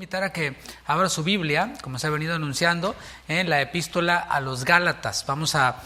invitar a que abra su Biblia, como se ha venido anunciando, en la epístola a los Gálatas. Vamos a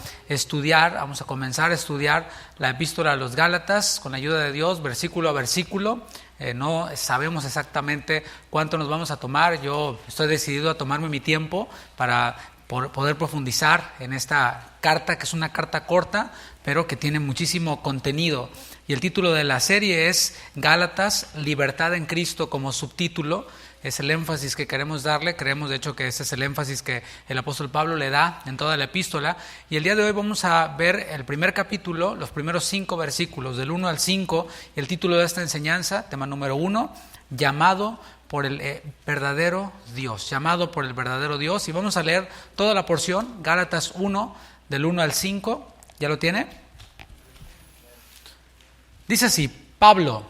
comenzar a estudiar la epístola a los Gálatas con la ayuda de Dios, versículo a versículo. No sabemos exactamente cuánto nos vamos a tomar. Yo estoy decidido a tomarme mi tiempo para poder profundizar en esta carta, que es una carta corta, pero que tiene muchísimo contenido. Y el título de la serie es Gálatas, Libertad en Cristo, como subtítulo. Es el énfasis que queremos darle. Creemos, de hecho, que ese es el énfasis que el apóstol Pablo le da en toda la epístola. Y el día de hoy vamos a ver el primer capítulo, los primeros 5 versículos, del 1 al 5. El título de esta enseñanza, tema número 1, llamado por el verdadero Dios. Llamado por el verdadero Dios. Y vamos a leer toda la porción, Gálatas 1, del 1 al 5. ¿Ya lo tiene? Dice así: Pablo,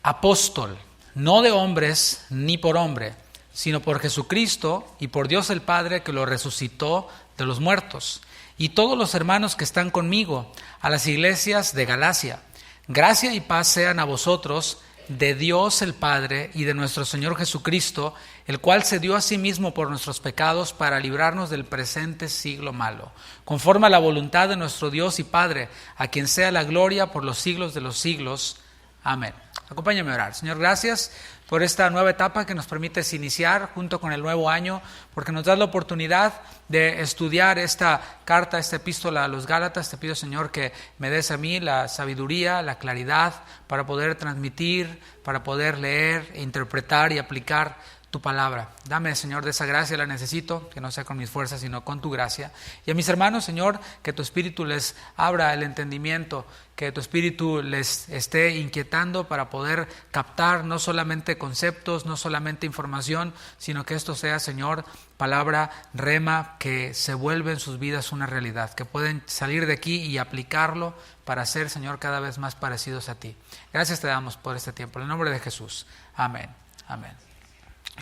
apóstol, no de hombres ni por hombre, sino por Jesucristo y por Dios el Padre, que lo resucitó de los muertos, y todos los hermanos que están conmigo, a las iglesias de Galacia. Gracia y paz sean a vosotros, de Dios el Padre y de nuestro Señor Jesucristo, el cual se dio a sí mismo por nuestros pecados para librarnos del presente siglo malo, conforme a la voluntad de nuestro Dios y Padre, a quien sea la gloria por los siglos de los siglos. Amén. Acompáñame a orar. Señor, gracias por esta nueva etapa que nos permites iniciar junto con el nuevo año, porque nos das la oportunidad de estudiar esta carta, esta epístola a los Gálatas. Te pido, Señor, que me des a mí la sabiduría, la claridad para poder transmitir, para poder leer, interpretar y aplicar tu palabra. Dame, Señor, de esa gracia, la necesito, que no sea con mis fuerzas, sino con tu gracia. Y a mis hermanos, Señor, que tu Espíritu les abra el entendimiento, que tu Espíritu les esté inquietando para poder captar no solamente conceptos, no solamente información, sino que esto sea, Señor, palabra rema, que se vuelve en sus vidas una realidad, que pueden salir de aquí y aplicarlo para ser, Señor, cada vez más parecidos a ti. Gracias te damos por este tiempo. En el nombre de Jesús. Amén. Amén.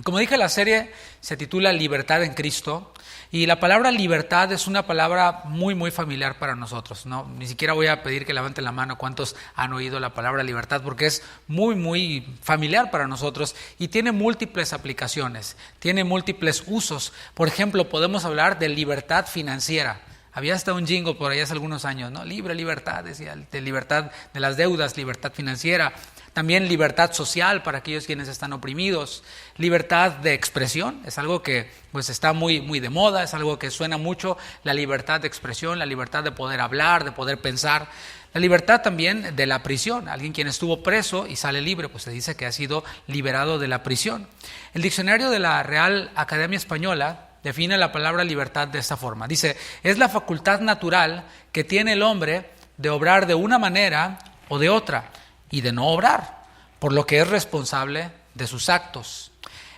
Como dije, la serie se titula Libertad en Cristo, y la palabra libertad es una palabra muy muy familiar para nosotros. No, ni siquiera voy a pedir que levanten la mano cuántos han oído la palabra libertad, porque es muy muy familiar para nosotros y tiene múltiples aplicaciones, tiene múltiples usos. Por ejemplo, podemos hablar de libertad financiera. Había hasta un jingle por ahí hace algunos años, ¿no? Libre libertad, decía, de libertad de las deudas, libertad financiera. También libertad social para aquellos quienes están oprimidos. Libertad de expresión, es algo que pues está muy, muy de moda, es algo que suena mucho, la libertad de expresión, la libertad de poder hablar, de poder pensar. La libertad también de la prisión, alguien quien estuvo preso y sale libre, pues se dice que ha sido liberado de la prisión. El diccionario de la Real Academia Española define la palabra libertad de esta forma. Dice, es la facultad natural que tiene el hombre de obrar de una manera o de otra, y de no obrar, por lo que es responsable de sus actos.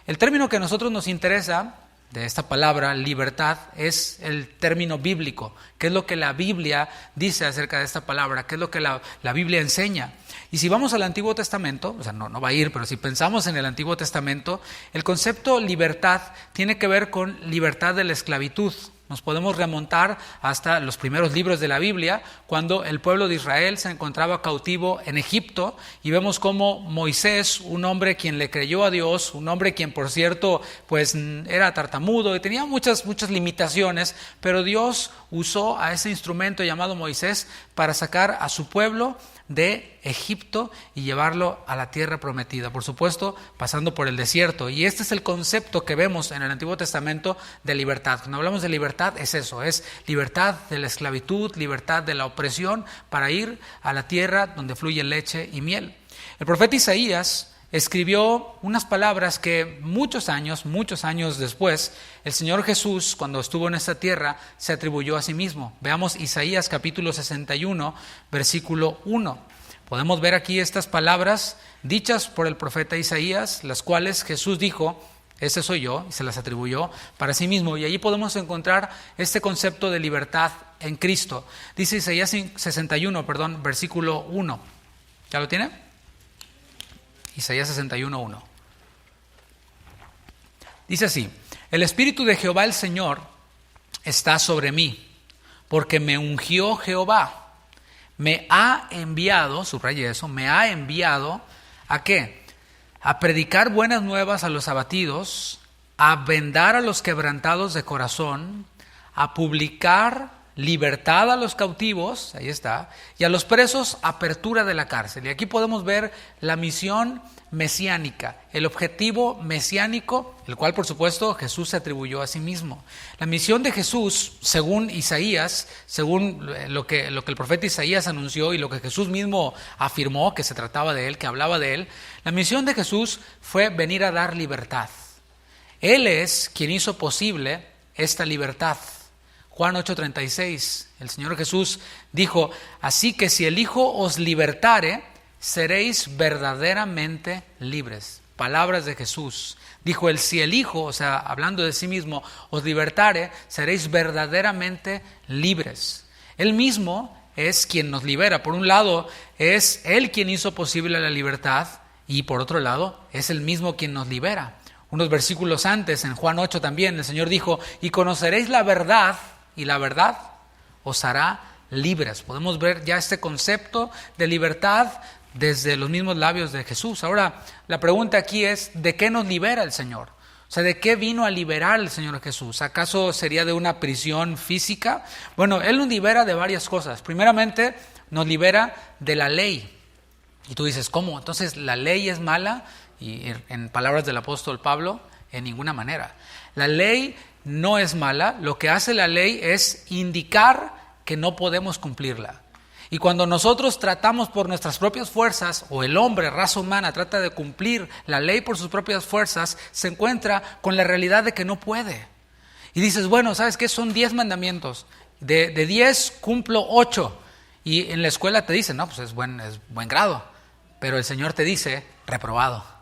El término que a nosotros nos interesa de esta palabra, libertad, es el término bíblico. ¿Qué es lo que la Biblia dice acerca de esta palabra? ¿Qué es lo que la Biblia enseña? Y si vamos al Antiguo Testamento, o sea, no va a ir, pero si pensamos en el Antiguo Testamento, el concepto libertad tiene que ver con libertad de la esclavitud. Nos podemos remontar hasta los primeros libros de la Biblia, cuando el pueblo de Israel se encontraba cautivo en Egipto, y vemos cómo Moisés, un hombre quien le creyó a Dios, un hombre quien por cierto pues era tartamudo y tenía muchas limitaciones, pero Dios usó a ese instrumento llamado Moisés para sacar a su pueblo de Egipto y llevarlo a la tierra prometida, por supuesto pasando por el desierto. Y este es el concepto que vemos en el Antiguo Testamento de libertad. Cuando hablamos de libertad es eso, es libertad de la esclavitud, libertad de la opresión, para ir a la tierra donde fluye leche y miel. El profeta Isaías escribió unas palabras que muchos años después, el Señor Jesús, cuando estuvo en esta tierra, se atribuyó a sí mismo. Veamos Isaías capítulo 61, versículo 1. Podemos ver aquí estas palabras dichas por el profeta Isaías, las cuales Jesús dijo, ese soy yo, y se las atribuyó para sí mismo. Y allí podemos encontrar este concepto de libertad en Cristo. Dice Isaías 61, versículo 1. ¿Ya lo tiene? Isaías 61:1. Dice así: el Espíritu de Jehová el Señor está sobre mí, porque me ungió Jehová. Me ha enviado, subraye eso, me ha enviado ¿a qué? a predicar buenas nuevas a los abatidos, a vendar a los quebrantados de corazón, a publicar libertad a los cautivos, ahí está, y a los presos apertura de la cárcel. Y aquí podemos ver la misión mesiánica, el objetivo mesiánico, el cual por supuesto Jesús se atribuyó a sí mismo. La misión de Jesús, según Isaías, según lo que el profeta Isaías anunció y lo que Jesús mismo afirmó, que se trataba de él, que hablaba de él, la misión de Jesús fue venir a dar libertad. Él es quien hizo posible esta libertad. Juan 8:36, el Señor Jesús dijo: así que si el Hijo os libertare, seréis verdaderamente libres. Palabras de Jesús. Dijo él: si el Hijo, o sea, hablando de sí mismo, os libertare, seréis verdaderamente libres. Él mismo es quien nos libera. Por un lado, es Él quien hizo posible la libertad, y por otro lado, es Él mismo quien nos libera. Unos versículos antes, en Juan 8 también, el Señor dijo: y conoceréis la verdad, y la verdad os hará libres. Podemos ver ya este concepto de libertad desde los mismos labios de Jesús. Ahora, la pregunta aquí es: ¿de qué nos libera el Señor? O sea, ¿de qué vino a liberar el Señor Jesús? ¿Acaso sería de una prisión física? Bueno, Él nos libera de varias cosas. Primeramente, nos libera de la ley. Y tú dices: ¿cómo? Entonces, ¿la ley es mala? Y en palabras del apóstol Pablo, en ninguna manera. La ley no es mala. Lo que hace la ley es indicar que no podemos cumplirla. Y cuando nosotros tratamos por nuestras propias fuerzas, o el hombre, raza humana, trata de cumplir la ley por sus propias fuerzas, se encuentra con la realidad de que no puede. Y dices: bueno, ¿sabes qué? Son 10 mandamientos. De 10 cumplo 8. Y en la escuela te dicen: no, pues es buen grado. Pero el Señor te dice: reprobado.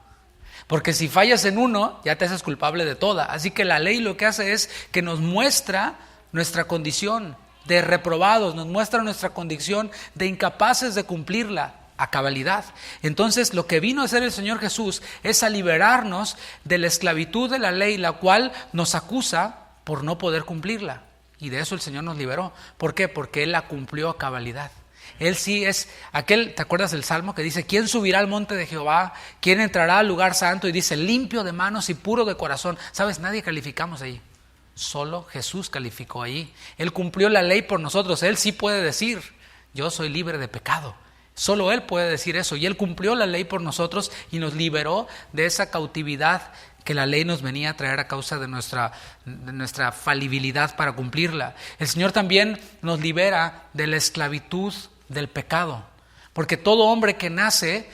Porque si fallas en uno, ya te haces culpable de toda. Así que la ley lo que hace es que nos muestra nuestra condición de reprobados, nos muestra nuestra condición de incapaces de cumplirla a cabalidad. Entonces, lo que vino a hacer el Señor Jesús es a liberarnos de la esclavitud de la ley, la cual nos acusa por no poder cumplirla. Y de eso el Señor nos liberó. ¿Por qué? Porque Él la cumplió a cabalidad. Él sí es aquel, ¿te acuerdas del Salmo que dice: ¿quién subirá al monte de Jehová? ¿Quién entrará al lugar santo? Y dice: limpio de manos y puro de corazón. ¿Sabes? Nadie calificamos ahí. Solo Jesús calificó ahí. Él cumplió la ley por nosotros. Él sí puede decir: yo soy libre de pecado. Solo Él puede decir eso. Y Él cumplió la ley por nosotros y nos liberó de esa cautividad que la ley nos venía a traer a causa de nuestra falibilidad para cumplirla. El Señor también nos libera de la esclavitud del pecado, porque todo hombre que nace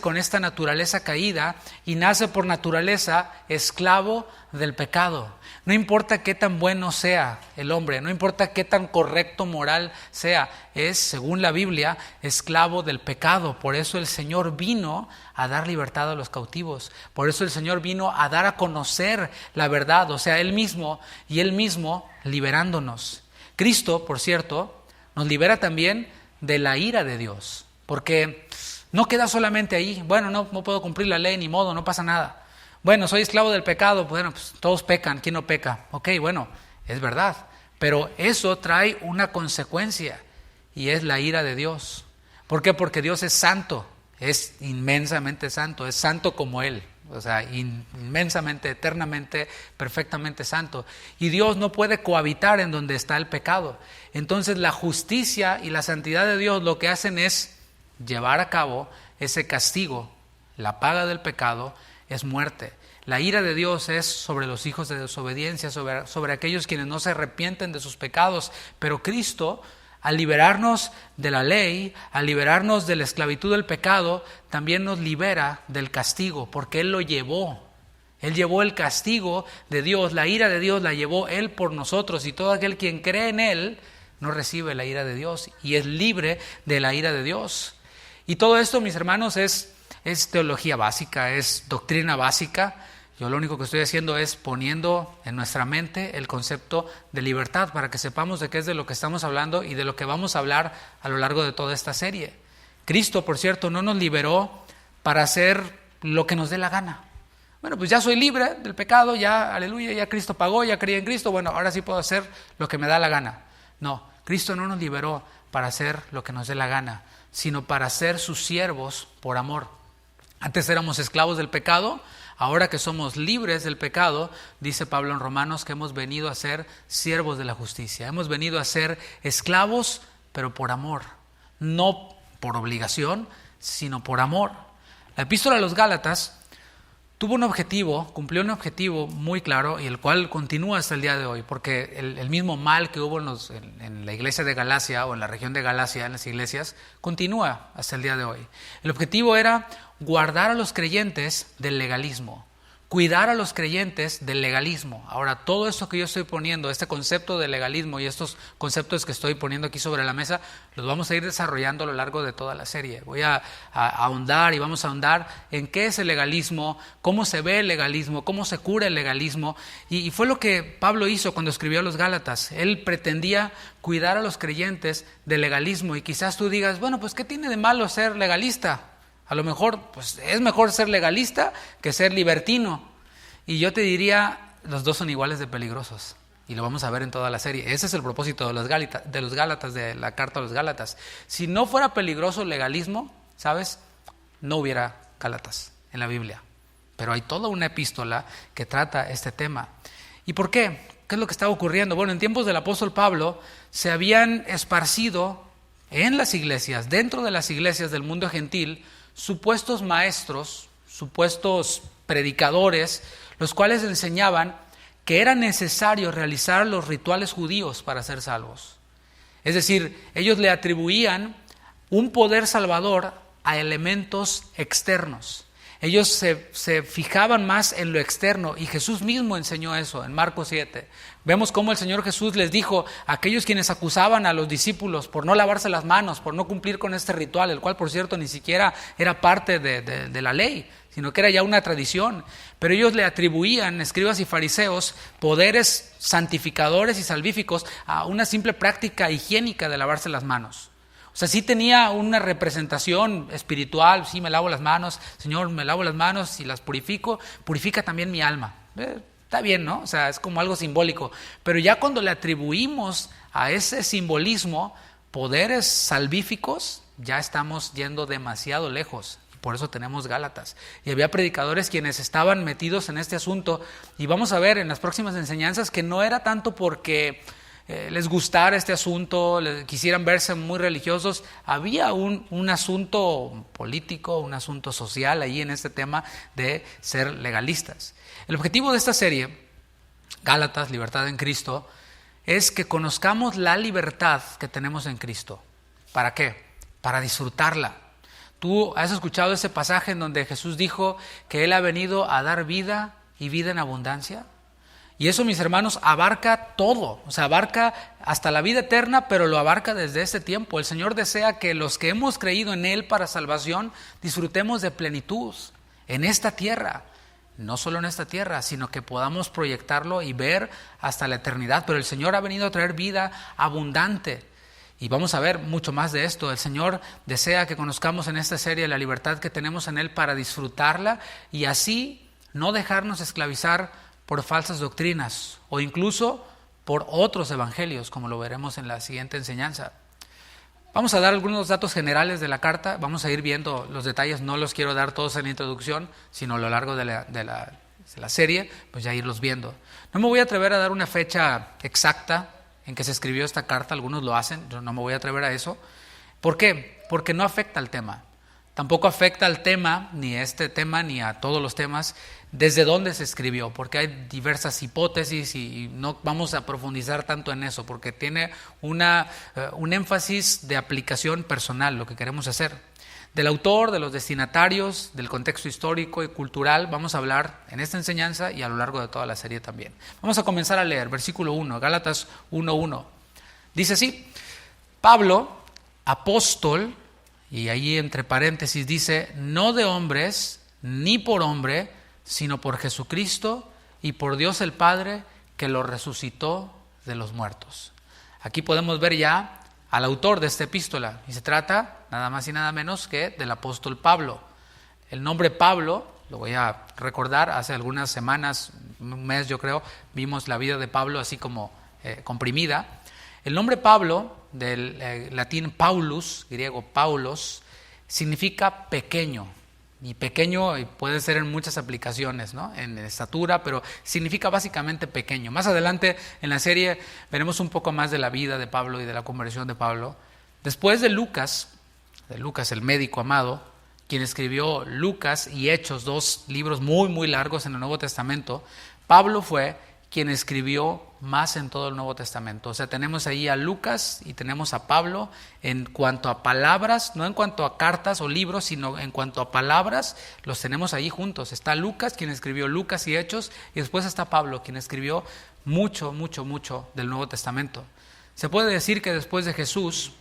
con esta naturaleza caída y nace por naturaleza esclavo del pecado. No importa qué tan bueno sea el hombre, no importa qué tan correcto moral sea, es, según la Biblia, esclavo del pecado. Por eso el Señor vino a dar libertad a los cautivos. Por eso el Señor vino a dar a conocer la verdad, o sea, Él mismo liberándonos. Cristo, por cierto, nos libera también de la ira de Dios, porque no queda solamente ahí. Bueno, no puedo cumplir la ley, ni modo, no pasa nada. Bueno, soy esclavo del pecado. Bueno, pues todos pecan, ¿quién no peca? Ok, bueno, es verdad, pero eso trae una consecuencia, y es la ira de Dios. ¿Por qué? Porque Dios es santo, es inmensamente santo, es santo como Él. O sea, inmensamente, eternamente, perfectamente santo. Y Dios no puede cohabitar en donde está el pecado. Entonces la justicia y la santidad de Dios lo que hacen es llevar a cabo ese castigo. La paga del pecado es muerte. La ira de Dios es sobre los hijos de desobediencia, sobre aquellos quienes no se arrepienten de sus pecados. Pero Cristo, al liberarnos de la ley, al liberarnos de la esclavitud del pecado, también nos libera del castigo, porque Él lo llevó. Él llevó el castigo de Dios, la ira de Dios la llevó Él por nosotros, y todo aquel quien cree en Él no recibe la ira de Dios y es libre de la ira de Dios. Y todo esto, mis hermanos, es teología básica, es doctrina básica. Yo lo único que estoy haciendo es poniendo en nuestra mente el concepto de libertad para que sepamos de qué es de lo que estamos hablando y de lo que vamos a hablar a lo largo de toda esta serie. Cristo, por cierto, no nos liberó para hacer lo que nos dé la gana. Bueno, pues ya soy libre del pecado, ya, aleluya, ya Cristo pagó, ya creí en Cristo, bueno, ahora sí puedo hacer lo que me da la gana. No, Cristo no nos liberó para hacer lo que nos dé la gana, sino para ser sus siervos por amor. Antes éramos esclavos del pecado, ahora que somos libres del pecado, dice Pablo en Romanos que hemos venido a ser siervos de la justicia. Hemos venido a ser esclavos, pero por amor, no por obligación, sino por amor. La epístola a los Gálatas tuvo un objetivo, cumplió un objetivo muy claro y el cual continúa hasta el día de hoy, porque el mismo mal que hubo en la iglesia de Galacia o en la región de Galacia, en las iglesias, continúa hasta el día de hoy. El objetivo era guardar a los creyentes del legalismo, cuidar a los creyentes del legalismo. Ahora, todo esto que yo estoy poniendo, este concepto de legalismo y estos conceptos que estoy poniendo aquí sobre la mesa, los vamos a ir desarrollando a lo largo de toda la serie. Voy a ahondar y vamos a ahondar en qué es el legalismo, cómo se ve el legalismo, cómo se cura el legalismo. Y fue lo que Pablo hizo cuando escribió a los Gálatas. Él pretendía cuidar a los creyentes del legalismo. Y quizás tú digas, bueno, pues ¿qué tiene de malo ser legalista? A lo mejor pues es mejor ser legalista que ser libertino. Y yo te diría, los dos son iguales de peligrosos. Y lo vamos a ver en toda la serie. Ese es el propósito de los Gálatas, de la carta a los Gálatas. Si no fuera peligroso el legalismo, ¿sabes? No hubiera Gálatas en la Biblia. Pero hay toda una epístola que trata este tema. ¿Y por qué? ¿Qué es lo que estaba ocurriendo? Bueno, en tiempos del apóstol Pablo se habían esparcido en las iglesias, dentro de las iglesias del mundo gentil, supuestos maestros, supuestos predicadores, los cuales enseñaban que era necesario realizar los rituales judíos para ser salvos. Es decir, ellos le atribuían un poder salvador a elementos externos. Ellos se fijaban más en lo externo y Jesús mismo enseñó eso en Marcos 7. Vemos cómo el Señor Jesús les dijo a aquellos quienes acusaban a los discípulos por no lavarse las manos, por no cumplir con este ritual, el cual por cierto ni siquiera era parte de la ley, sino que era ya una tradición. Pero ellos le atribuían, escribas y fariseos, poderes santificadores y salvíficos a una simple práctica higiénica de lavarse las manos. O sea, sí tenía una representación espiritual, sí me lavo las manos, Señor, me lavo las manos y las purifico, purifica también mi alma. Está bien, ¿no? O sea, es como algo simbólico. Pero ya cuando le atribuimos a ese simbolismo poderes salvíficos, ya estamos yendo demasiado lejos. Por eso tenemos Gálatas. Y había predicadores quienes estaban metidos en este asunto. Y vamos a ver en las próximas enseñanzas que no era tanto porque les gustara este asunto, quisieran verse muy religiosos. Había un asunto político, un asunto social ahí en este tema de ser legalistas. El objetivo de esta serie, Gálatas, Libertad en Cristo, es que conozcamos la libertad que tenemos en Cristo. ¿Para qué? Para disfrutarla. ¿Tú has escuchado ese pasaje en donde Jesús dijo que Él ha venido a dar vida y vida en abundancia? Y eso, mis hermanos, abarca todo, o sea, abarca hasta la vida eterna, pero lo abarca desde este tiempo. El Señor desea que los que hemos creído en Él para salvación disfrutemos de plenitud en esta tierra. No solo en esta tierra, sino que podamos proyectarlo y ver hasta la eternidad. Pero el Señor ha venido a traer vida abundante. Y vamos a ver mucho más de esto. El Señor desea que conozcamos en esta serie la libertad que tenemos en Él para disfrutarla y así no dejarnos esclavizar por falsas doctrinas o incluso por otros evangelios, como lo veremos en la siguiente enseñanza. Vamos a dar algunos datos generales de la carta, vamos a ir viendo los detalles, no los quiero dar todos en la introducción, sino a lo largo de la serie, pues ya irlos viendo. No me voy a atrever a dar una fecha exacta en que se escribió esta carta, algunos lo hacen, yo no me voy a atrever a eso. ¿Por qué? Porque no afecta al tema. Tampoco afecta al tema, ni a este tema, ni a todos los temas, desde dónde se escribió, porque hay diversas hipótesis y no vamos a profundizar tanto en eso, porque tiene un énfasis de aplicación personal, lo que queremos hacer. Del autor, de los destinatarios, del contexto histórico y cultural, vamos a hablar en esta enseñanza y a lo largo de toda la serie también. Vamos a comenzar a leer, versículo 1, Gálatas 1:1. Dice así: Pablo, apóstol, y ahí entre paréntesis dice, no de hombres, ni por hombre, sino por Jesucristo y por Dios el Padre, que lo resucitó de los muertos. Aquí podemos ver ya al autor de esta epístola, y se trata nada más y nada menos que del apóstol Pablo. El nombre Pablo, lo voy a recordar, hace algunas semanas, un mes yo creo, vimos la vida de Pablo así como comprimida. El nombre Pablo, del latín Paulus, griego Paulos, significa pequeño. Y pequeño puede ser en muchas aplicaciones, ¿no? En estatura, pero significa básicamente pequeño. Más adelante en la serie veremos un poco más de la vida de Pablo y de la conversión de Pablo. Después de Lucas el médico amado, quien escribió Lucas y Hechos, 2 libros muy muy largos en el Nuevo Testamento, Pablo fue quien escribió más en todo el Nuevo Testamento. O sea, tenemos ahí a Lucas y tenemos a Pablo en cuanto a palabras, no en cuanto a cartas o libros, sino en cuanto a palabras, los tenemos ahí juntos. Está Lucas, quien escribió Lucas y Hechos, y después está Pablo, quien escribió mucho del Nuevo Testamento. Se puede decir que después de Jesús,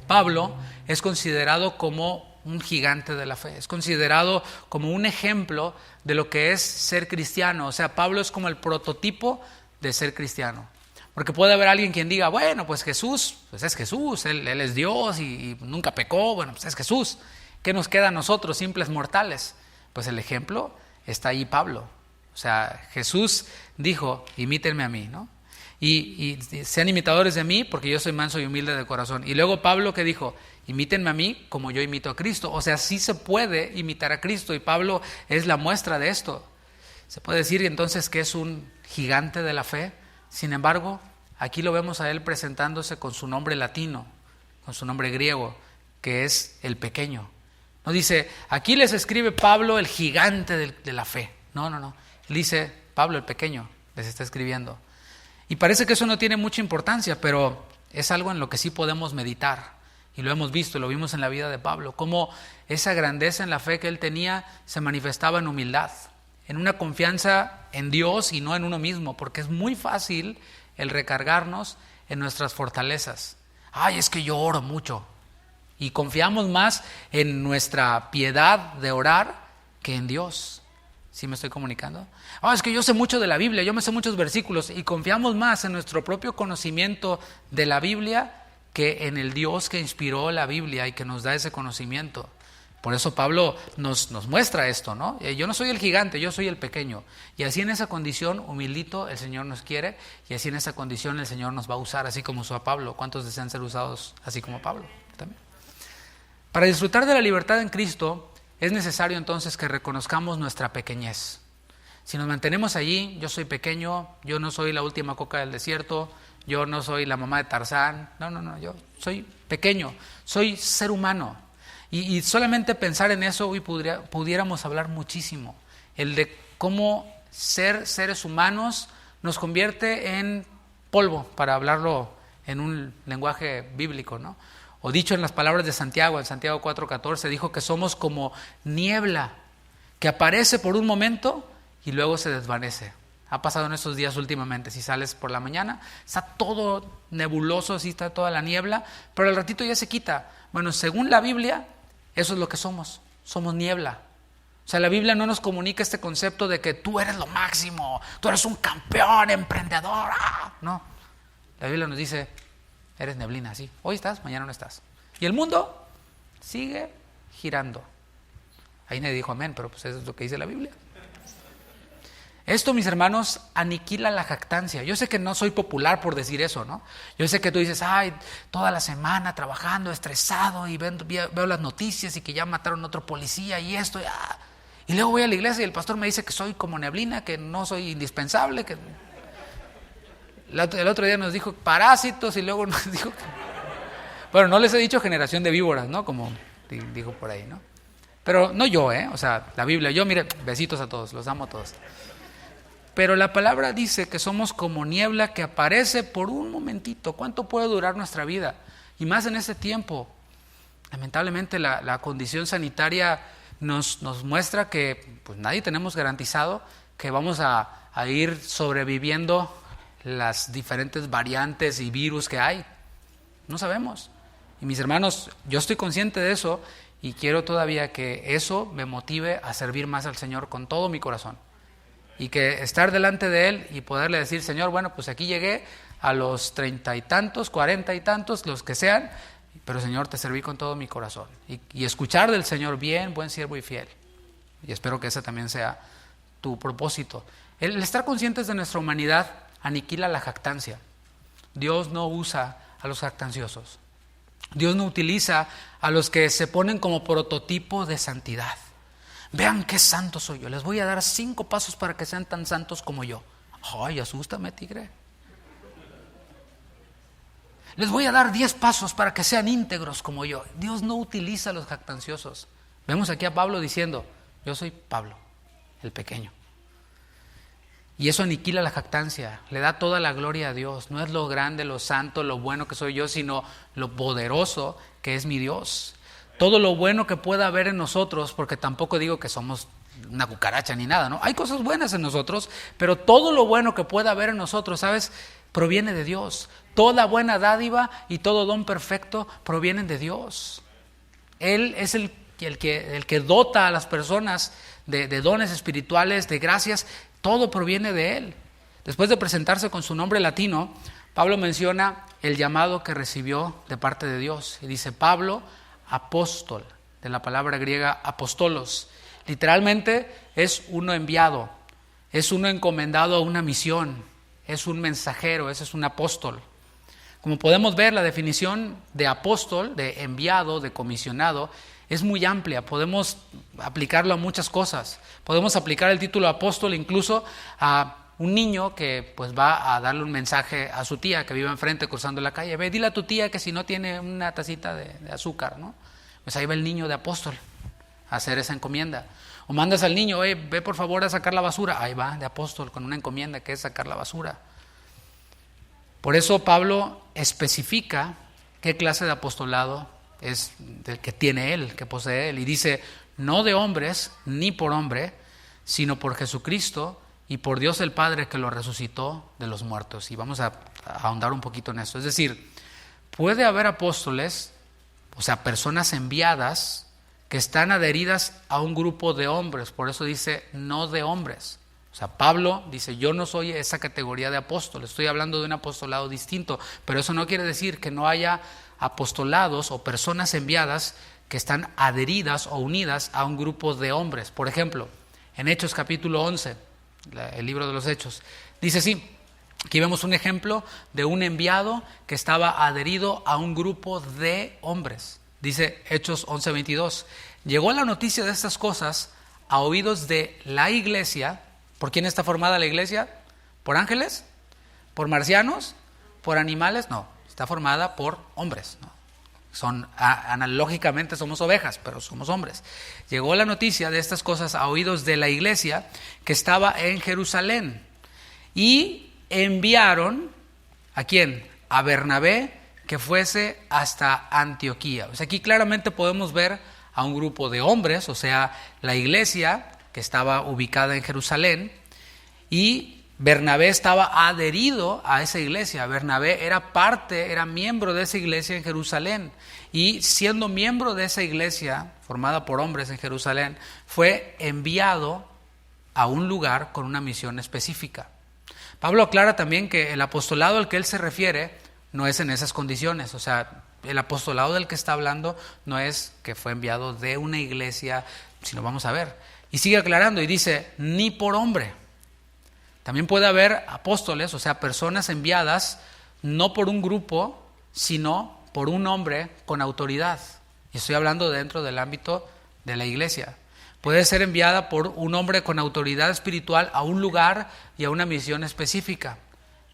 Pablo es considerado como un gigante de la fe, es considerado como un ejemplo de lo que es ser cristiano. O sea, Pablo es como el prototipo de ser cristiano. Porque puede haber alguien quien diga, bueno, pues Jesús, pues es Jesús, él es Dios y nunca pecó, bueno, pues es Jesús. ¿Qué nos queda a nosotros, simples mortales? Pues el ejemplo está ahí Pablo. O sea, Jesús dijo, imítenme a mí, ¿no? Y sean imitadores de mí porque yo soy manso y humilde de corazón. Y luego Pablo, ¿qué dijo? Imítenme a mí como yo imito a Cristo. O sea, sí se puede imitar a Cristo y Pablo es la muestra de esto. Se puede decir entonces que es un gigante de la fe. Sin embargo, aquí lo vemos a él presentándose con su nombre latino, con su nombre griego, que es el pequeño. No dice, aquí les escribe Pablo el gigante de la fe. No. Él dice, Pablo el pequeño les está escribiendo. Y parece que eso no tiene mucha importancia, pero es algo en lo que sí podemos meditar. Y lo hemos visto, lo vimos en la vida de Pablo, cómo esa grandeza en la fe que él tenía se manifestaba en humildad, en una confianza en Dios y no en uno mismo, porque es muy fácil el recargarnos en nuestras fortalezas. Ay, es que yo oro mucho. Y confiamos más en nuestra piedad de orar que en Dios. ¿Sí me estoy comunicando? Es que yo sé mucho de la Biblia, yo me sé muchos versículos y confiamos más en nuestro propio conocimiento de la Biblia que en el Dios que inspiró la Biblia y que nos da ese conocimiento. Por eso Pablo nos muestra esto, ¿no? Yo no soy el gigante, yo soy el pequeño. Y así en esa condición, humildito, el Señor nos quiere y así en esa condición el Señor nos va a usar, así como usó a Pablo. ¿Cuántos desean ser usados así como Pablo? También. Para disfrutar de la libertad en Cristo, es necesario entonces que reconozcamos nuestra pequeñez. Si nos mantenemos allí, yo soy pequeño, yo no soy la última coca del desierto, yo no soy la mamá de Tarzán, no, yo soy pequeño, soy ser humano. Y solamente pensar en eso hoy pudiéramos hablar muchísimo. El de cómo ser seres humanos nos convierte en polvo, para hablarlo en un lenguaje bíblico, ¿no? O dicho en las palabras de Santiago, en Santiago 4:14, dijo que somos como niebla que aparece por un momento y luego se desvanece. Ha pasado en estos días últimamente, si sales por la mañana, está todo nebuloso, así está toda la niebla, pero al ratito ya se quita. Bueno, según la Biblia, eso es lo que somos niebla. O sea, la Biblia no nos comunica este concepto de que tú eres lo máximo, tú eres un campeón, emprendedor. No, la Biblia nos dice, eres neblina, sí. Hoy estás, mañana no estás. Y el mundo sigue girando. Ahí nadie dijo amén, pero pues eso es lo que dice la Biblia. Esto, mis hermanos, aniquila la jactancia. Yo sé que no soy popular por decir eso, ¿no? Yo sé que tú dices, toda la semana trabajando, estresado, y veo las noticias y que ya mataron a otro policía y esto. Y luego voy a la iglesia y el pastor me dice que soy como neblina, que no soy indispensable, que... El otro día nos dijo parásitos y luego nos dijo que... Bueno, no les he dicho generación de víboras, ¿no? Como dijo por ahí, ¿no? Pero no yo, o sea, la Biblia. Yo, mire, besitos a todos, los amo a todos. Pero la palabra dice que somos como niebla que aparece por un momentito. ¿Cuánto puede durar nuestra vida? Y más en este tiempo. Lamentablemente la condición sanitaria nos muestra que pues nadie tenemos garantizado que vamos a ir sobreviviendo las diferentes variantes y virus que hay. No sabemos. Y mis hermanos, yo estoy consciente de eso y quiero todavía que eso me motive a servir más al Señor con todo mi corazón. Y que estar delante de Él y poderle decir, Señor, bueno, pues aquí llegué a los 30 y tantos, 40 y tantos, los que sean, pero Señor, te serví con todo mi corazón. Y escuchar del Señor, bien, buen siervo y fiel. Y espero que ese también sea tu propósito. El estar conscientes de nuestra humanidad aniquila la jactancia. Dios no usa a los jactanciosos. Dios no utiliza a los que se ponen como prototipo de santidad. Vean qué santo soy yo. Les voy a dar 5 pasos para que sean tan santos como yo. Ay, asústame, tigre. Les voy a dar 10 pasos para que sean íntegros como yo. Dios no utiliza a los jactanciosos. Vemos aquí a Pablo diciendo, yo soy Pablo, el pequeño. Y eso aniquila la jactancia, le da toda la gloria a Dios. No es lo grande, lo santo, lo bueno que soy yo, sino lo poderoso que es mi Dios. Todo lo bueno que pueda haber en nosotros, porque tampoco digo que somos una cucaracha ni nada, ¿no? Hay cosas buenas en nosotros, pero todo lo bueno que pueda haber en nosotros, ¿sabes? Proviene de Dios. Toda buena dádiva y todo don perfecto provienen de Dios. Él es el que dota a las personas de dones espirituales, de gracias. Todo proviene de Él. Después de presentarse con su nombre latino, Pablo menciona el llamado que recibió de parte de Dios. Y dice, Pablo, apóstol, de la palabra griega apostolos. Literalmente es uno enviado, es uno encomendado a una misión, es un mensajero, ese es un apóstol. Como podemos ver, la definición de apóstol, de enviado, de comisionado, es muy amplia. Podemos aplicarlo a muchas cosas. Podemos aplicar el título apóstol incluso a un niño que pues va a darle un mensaje a su tía que vive enfrente cruzando la calle. Ve, dile a tu tía que si no tiene una tacita de azúcar, ¿no? Pues ahí va el niño de apóstol a hacer esa encomienda. O mandas al niño, ve por favor a sacar la basura. Ahí va de apóstol con una encomienda que es sacar la basura. Por eso Pablo especifica qué clase de apostolado es el que tiene él, que posee él. Y dice, no de hombres ni por hombre, sino por Jesucristo y por Dios el Padre que lo resucitó de los muertos. Y vamos a ahondar un poquito en esto. Es decir, puede haber apóstoles, o sea, personas enviadas que están adheridas a un grupo de hombres. Por eso dice, no de hombres. O sea, Pablo dice, yo no soy esa categoría de apóstol, estoy hablando de un apostolado distinto, pero eso no quiere decir que no haya apostolados o personas enviadas que están adheridas o unidas a un grupo de hombres. Por ejemplo, en Hechos capítulo 11, el libro de los Hechos, dice así, aquí vemos un ejemplo de un enviado que estaba adherido a un grupo de hombres. Dice Hechos 11:22, llegó la noticia de estas cosas a oídos de la iglesia. ¿Por quién está formada la iglesia? ¿Por ángeles? ¿Por marcianos? ¿Por animales? No, está formada por hombres, ¿no? Analógicamente somos ovejas, pero somos hombres. Llegó la noticia de estas cosas a oídos de la iglesia que estaba en Jerusalén y enviaron, ¿a quién? A Bernabé que fuese hasta Antioquía. O sea, aquí claramente podemos ver a un grupo de hombres, o sea, la iglesia que estaba ubicada en Jerusalén, y Bernabé estaba adherido a esa iglesia. Bernabé era miembro de esa iglesia en Jerusalén, y siendo miembro de esa iglesia, formada por hombres en Jerusalén, fue enviado a un lugar con una misión específica. Pablo aclara también que el apostolado al que él se refiere no es en esas condiciones, o sea, el apostolado del que está hablando no es que fue enviado de una iglesia, sino vamos a ver. Y sigue aclarando y dice, ni por hombre. También puede haber apóstoles, o sea, personas enviadas, no por un grupo, sino por un hombre con autoridad. Y estoy hablando dentro del ámbito de la iglesia. Puede ser enviada por un hombre con autoridad espiritual a un lugar y a una misión específica.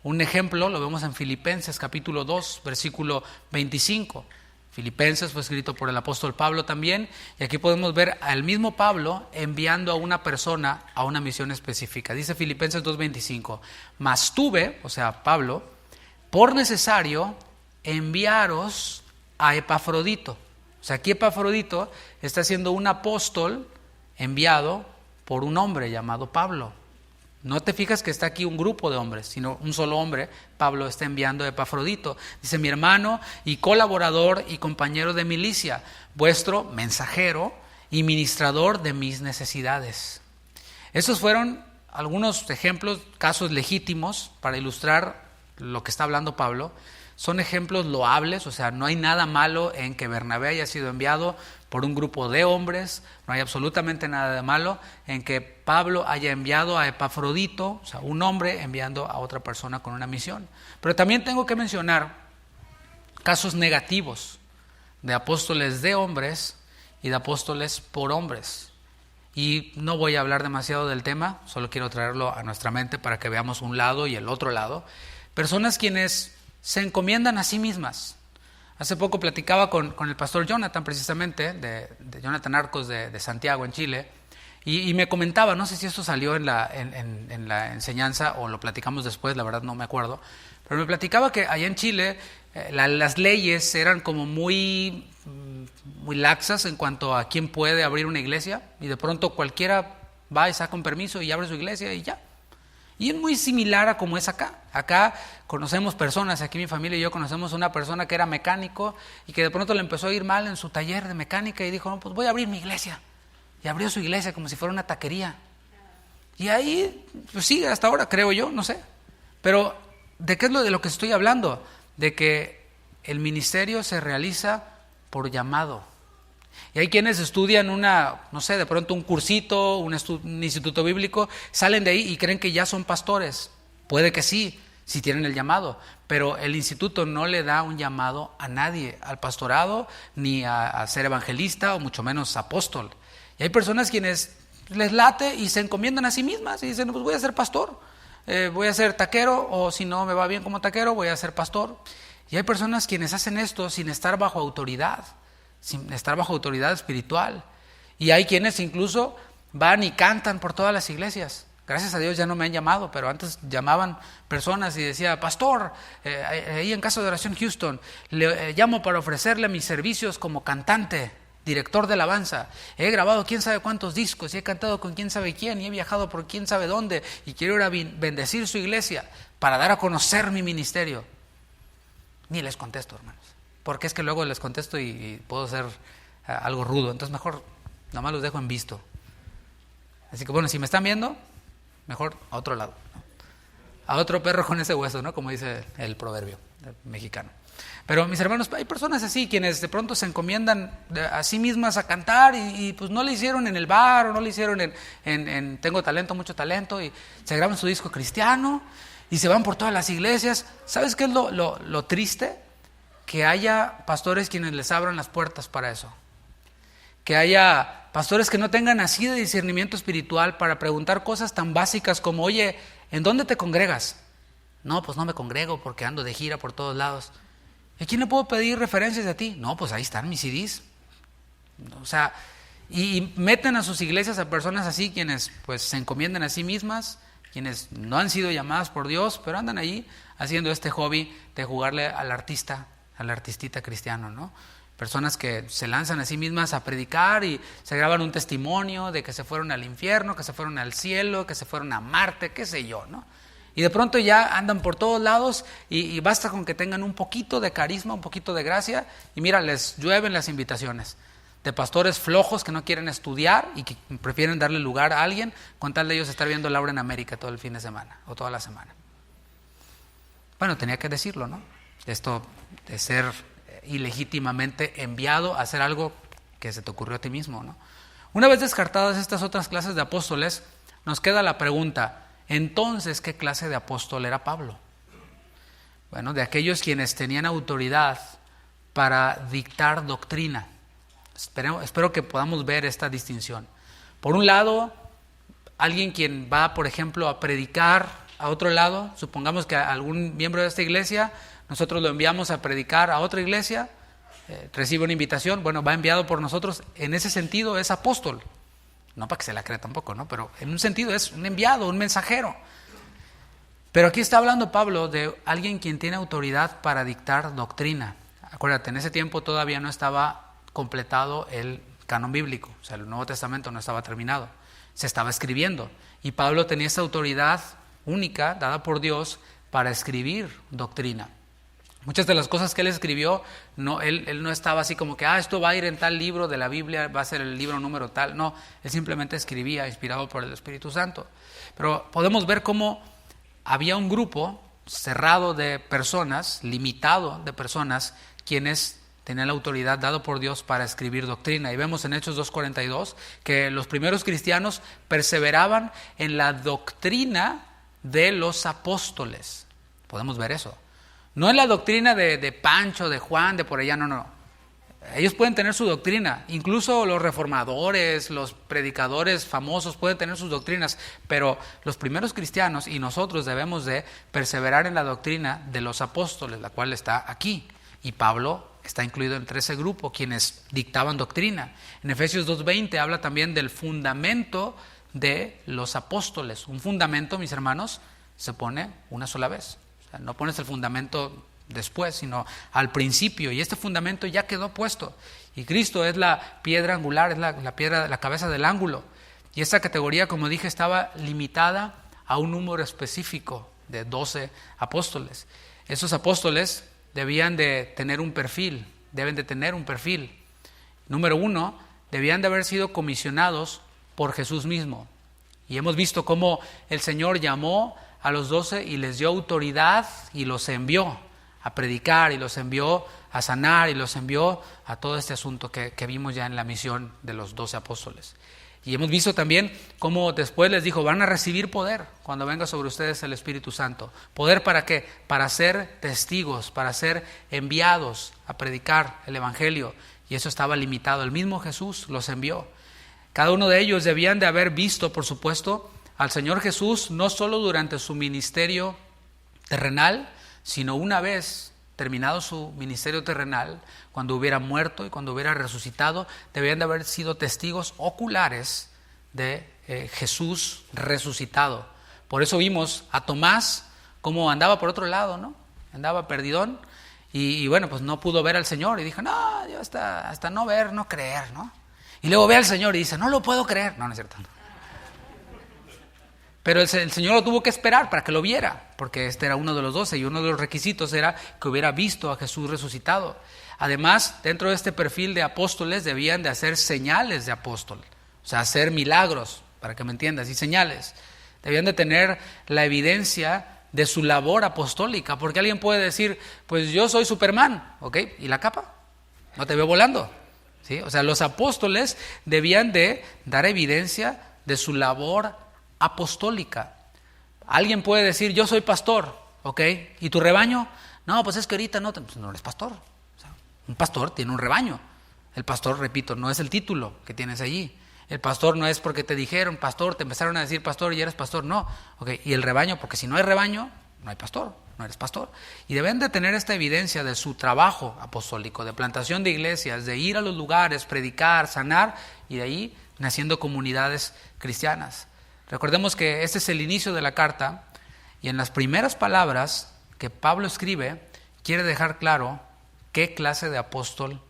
Un ejemplo lo vemos en Filipenses capítulo 2, versículo 25. Filipenses fue escrito por el apóstol Pablo también, y aquí podemos ver al mismo Pablo enviando a una persona a una misión específica. Dice Filipenses 2:25, mas tuve, o sea Pablo, por necesario enviaros a Epafrodito. O sea, aquí Epafrodito está siendo un apóstol enviado por un hombre llamado Pablo. No te fijas que está aquí un grupo de hombres, sino un solo hombre. Pablo está enviando a Epafrodito. Dice, mi hermano y colaborador y compañero de milicia, vuestro mensajero y ministrador de mis necesidades. Esos fueron algunos ejemplos, casos legítimos para ilustrar lo que está hablando Pablo. Son ejemplos loables, o sea, no hay nada malo en que Bernabé haya sido enviado por un grupo de hombres, no hay absolutamente nada de malo en que Pablo haya enviado a Epafrodito, o sea, un hombre enviando a otra persona con una misión. Pero también tengo que mencionar casos negativos de apóstoles de hombres y de apóstoles por hombres. Y no voy a hablar demasiado del tema, solo quiero traerlo a nuestra mente para que veamos un lado y el otro lado. Personas quienes se encomiendan a sí mismas. Hace poco platicaba con el pastor Jonathan, precisamente, de Jonathan Arcos de Santiago, en Chile, y me comentaba, no sé si esto salió en la enseñanza o lo platicamos después, la verdad no me acuerdo, pero me platicaba que allá en Chile las leyes eran como muy laxas en cuanto a quién puede abrir una iglesia, y de pronto cualquiera va y saca un permiso y abre su iglesia y ya. Y es muy similar a como es acá. Acá conocemos personas, aquí mi familia y yo conocemos una persona que era mecánico y que de pronto le empezó a ir mal en su taller de mecánica y dijo, no, pues voy a abrir mi iglesia. Y abrió su iglesia como si fuera una taquería. Y ahí, pues sigue hasta ahora, creo yo, no sé. Pero, ¿de qué es de lo que estoy hablando? De que el ministerio se realiza por llamado. Y hay quienes estudian de pronto un cursito, un instituto bíblico, salen de ahí y creen que ya son pastores. Puede que sí, si tienen el llamado, pero el instituto no le da un llamado a nadie, al pastorado, ni a ser evangelista o mucho menos apóstol. Y hay personas quienes les late y se encomiendan a sí mismas y dicen, pues voy a ser pastor, voy a ser taquero, o si no me va bien como taquero, voy a ser pastor. Y hay personas quienes hacen esto sin estar bajo autoridad espiritual. Y hay quienes incluso van y cantan por todas las iglesias. Gracias a Dios ya no me han llamado, pero antes llamaban personas y decía, pastor, ahí en Casa de Oración Houston, le llamo para ofrecerle mis servicios como cantante, director de alabanza. He grabado quién sabe cuántos discos y he cantado con quién sabe quién y he viajado por quién sabe dónde y quiero ir a bendecir su iglesia para dar a conocer mi ministerio. Ni les contesto, hermanos, porque es que luego les contesto y puedo ser algo rudo, entonces mejor nada más los dejo en visto. Así que bueno, si me están viendo, mejor a otro lado, ¿no? A otro perro con ese hueso, ¿no? Como dice el proverbio mexicano. Pero mis hermanos, hay personas así quienes de pronto se encomiendan a sí mismas a cantar y pues no le hicieron en el bar o no le hicieron en Tengo Talento, Mucho Talento, y se graban su disco cristiano y se van por todas las iglesias. ¿Sabes qué es lo triste? Que haya pastores quienes les abran las puertas para eso. Que haya pastores que no tengan así de discernimiento espiritual para preguntar cosas tan básicas como, oye, ¿en dónde te congregas? No, pues no me congrego porque ando de gira por todos lados. ¿Y a quién le puedo pedir referencias de ti? No, pues ahí están mis CDs. O sea, y meten a sus iglesias a personas así quienes pues se encomiendan a sí mismas, quienes no han sido llamadas por Dios, pero andan ahí haciendo este hobby de jugarle al artistita cristiano, ¿no? Personas que se lanzan a sí mismas a predicar y se graban un testimonio de que se fueron al infierno, que se fueron al cielo, que se fueron a Marte, qué sé yo, ¿no? Y de pronto ya andan por todos lados y basta con que tengan un poquito de carisma, un poquito de gracia y mira, les llueven las invitaciones de pastores flojos que no quieren estudiar y que prefieren darle lugar a alguien con tal de ellos estar viendo Laura en América todo el fin de semana o toda la semana. Bueno, tenía que decirlo, ¿no? Esto de ser ilegítimamente enviado a hacer algo que se te ocurrió a ti mismo, ¿no? Una vez descartadas estas otras clases de apóstoles, nos queda la pregunta, entonces, ¿qué clase de apóstol era Pablo? Bueno, de aquellos quienes tenían autoridad para dictar doctrina. Espero que podamos ver esta distinción. Por un lado, alguien quien va, por ejemplo, a predicar a otro lado, supongamos que algún miembro de esta iglesia, nosotros lo enviamos a predicar a otra iglesia, recibe una invitación, bueno, va enviado por nosotros, en ese sentido es apóstol. No para que se la crea tampoco, ¿no? Pero en un sentido es un enviado, un mensajero. Pero aquí está hablando Pablo de alguien quien tiene autoridad para dictar doctrina. Acuérdate, en ese tiempo todavía no estaba completado el canon bíblico, o sea, el Nuevo Testamento no estaba terminado, se estaba escribiendo. Y Pablo tenía esa autoridad única, dada por Dios, para escribir doctrina. Muchas de las cosas que él escribió, él no estaba así como que, esto va a ir en tal libro de la Biblia, va a ser el libro número tal. No, él simplemente escribía, inspirado por el Espíritu Santo. Pero podemos ver cómo había un grupo cerrado de personas, limitado de personas, quienes tenían la autoridad dada por Dios para escribir doctrina. Y vemos en Hechos 2:42 que los primeros cristianos perseveraban en la doctrina de los apóstoles. Podemos ver eso. No en la doctrina de Pancho, de Juan, de por allá, no. Ellos pueden tener su doctrina, incluso los reformadores, los predicadores famosos pueden tener sus doctrinas, pero los primeros cristianos y nosotros debemos de perseverar en la doctrina de los apóstoles, la cual está aquí. Y Pablo está incluido entre ese grupo, quienes dictaban doctrina. En Efesios 2:20 habla también del fundamento de los apóstoles. Un fundamento, mis hermanos, se pone una sola vez. O sea, no pones el fundamento después, sino al principio, y este fundamento ya quedó puesto, y Cristo es la piedra angular, es la piedra, la cabeza del ángulo, y esta categoría, como dije, estaba limitada a un número específico de 12 apóstoles. Esos apóstoles debían de tener un perfil, deben de tener un perfil. Número 1, debían de haber sido comisionados por Jesús mismo, y hemos visto cómo el Señor llamó a los 12 y les dio autoridad y los envió a predicar, y los envió a sanar, y los envió a todo este asunto que vimos ya en la misión de los 12 apóstoles. Y hemos visto también cómo después les dijo, van a recibir poder cuando venga sobre ustedes el Espíritu Santo. ¿Poder para qué? Para ser testigos, para ser enviados a predicar el Evangelio. Y eso estaba limitado. El mismo Jesús los envió. Cada uno de ellos debían de haber visto, por supuesto, al Señor Jesús no solo durante su ministerio terrenal, sino una vez terminado su ministerio terrenal, cuando hubiera muerto y cuando hubiera resucitado, debían de haber sido testigos oculares de Jesús resucitado. Por eso vimos a Tomás como andaba por otro lado, ¿no? Andaba perdidón y bueno, pues no pudo ver al Señor y dijo, no, yo hasta no ver, no creer, ¿no? Y luego ve al Señor y dice, no lo puedo creer. No es cierto. Pero el Señor lo tuvo que esperar para que lo viera, porque este era uno de los 12 y uno de los requisitos era que hubiera visto a Jesús resucitado. Además, dentro de este perfil de apóstoles debían de hacer señales de apóstol, o sea, hacer milagros, para que me entiendas, y señales. Debían de tener la evidencia de su labor apostólica, porque alguien puede decir, pues yo soy Superman, ¿ok? ¿Y la capa? No te veo volando, ¿sí? O sea, los apóstoles debían de dar evidencia de su labor apostólica. Alguien puede decir, yo soy pastor, ¿ok? ¿Y tu rebaño? No, pues es que ahorita pues no eres pastor. O sea, un pastor tiene un rebaño. El pastor, repito, no es el título que tienes allí. El pastor no es porque te dijeron pastor, te empezaron a decir pastor y eres pastor, no. ¿Ok? Y el rebaño, porque si no hay rebaño, no hay pastor, no eres pastor. Y deben de tener esta evidencia de su trabajo apostólico, de plantación de iglesias, de ir a los lugares, predicar, sanar, y de ahí naciendo comunidades cristianas. Recordemos que este es el inicio de la carta y en las primeras palabras que Pablo escribe quiere dejar claro qué clase de apóstol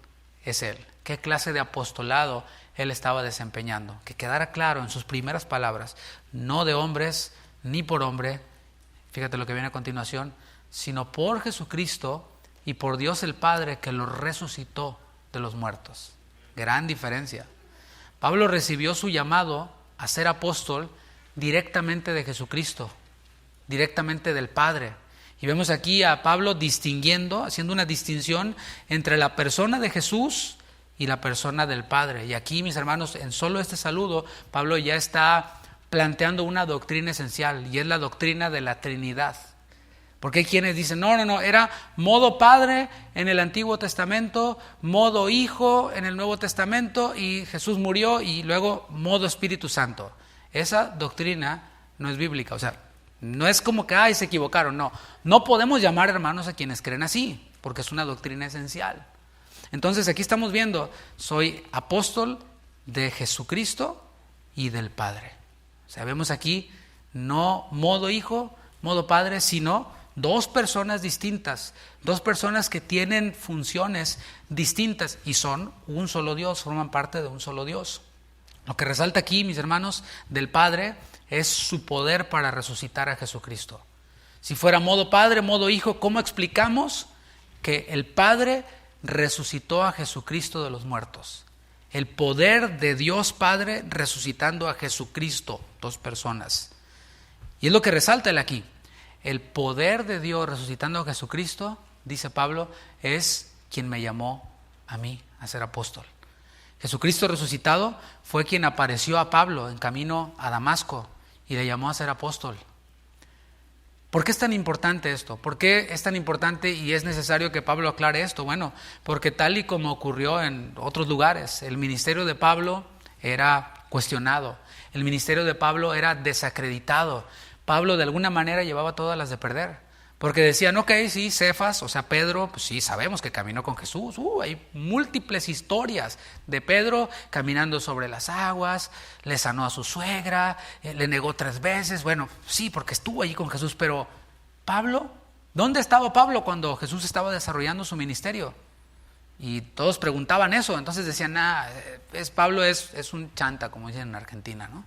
es él, qué clase de apostolado él estaba desempeñando. Que quedara claro en sus primeras palabras, no de hombres ni por hombre, fíjate lo que viene a continuación, sino por Jesucristo y por Dios el Padre que lo resucitó de los muertos. Gran diferencia. Pablo recibió su llamado a ser apóstol directamente de Jesucristo, directamente del Padre. Y vemos aquí a Pablo distinguiendo, haciendo una distinción entre la persona de Jesús y la persona del Padre. Y aquí, mis hermanos, en solo este saludo, Pablo ya está planteando una doctrina esencial, y es la doctrina de la Trinidad. Porque hay quienes dicen, no, era modo Padre en el Antiguo Testamento, modo Hijo en el Nuevo Testamento, y Jesús murió, y luego modo Espíritu Santo. Esa doctrina no es bíblica, o sea, no es como que se equivocaron, no podemos llamar hermanos a quienes creen así, porque es una doctrina esencial. Entonces aquí estamos viendo, soy apóstol de Jesucristo y del Padre. O sea, vemos aquí no modo Hijo, modo Padre, sino dos personas distintas, dos personas que tienen funciones distintas y son un solo Dios, forman parte de un solo Dios. Lo que resalta aquí, mis hermanos, del Padre es su poder para resucitar a Jesucristo. Si fuera modo Padre, modo Hijo, ¿cómo explicamos que el Padre resucitó a Jesucristo de los muertos? El poder de Dios Padre resucitando a Jesucristo, dos personas. Y es lo que resalta él aquí. El poder de Dios resucitando a Jesucristo, dice Pablo, es quien me llamó a mí a ser apóstol. Jesucristo resucitado fue quien apareció a Pablo en camino a Damasco y le llamó a ser apóstol. ¿Por qué es tan importante esto? ¿Por qué es tan importante y es necesario que Pablo aclare esto? Bueno, porque tal y como ocurrió en otros lugares, el ministerio de Pablo era cuestionado, el ministerio de Pablo era desacreditado. Pablo de alguna manera llevaba todas las de perder. Porque decían, ok, sí, Cefas, o sea, Pedro, pues sí, sabemos que caminó con Jesús. Hay múltiples historias de Pedro caminando sobre las aguas, le sanó a su suegra, le negó 3 veces. Bueno, sí, porque estuvo allí con Jesús, pero Pablo, ¿dónde estaba Pablo cuando Jesús estaba desarrollando su ministerio? Y todos preguntaban eso, entonces decían, Pablo es un chanta, como dicen en Argentina, ¿no?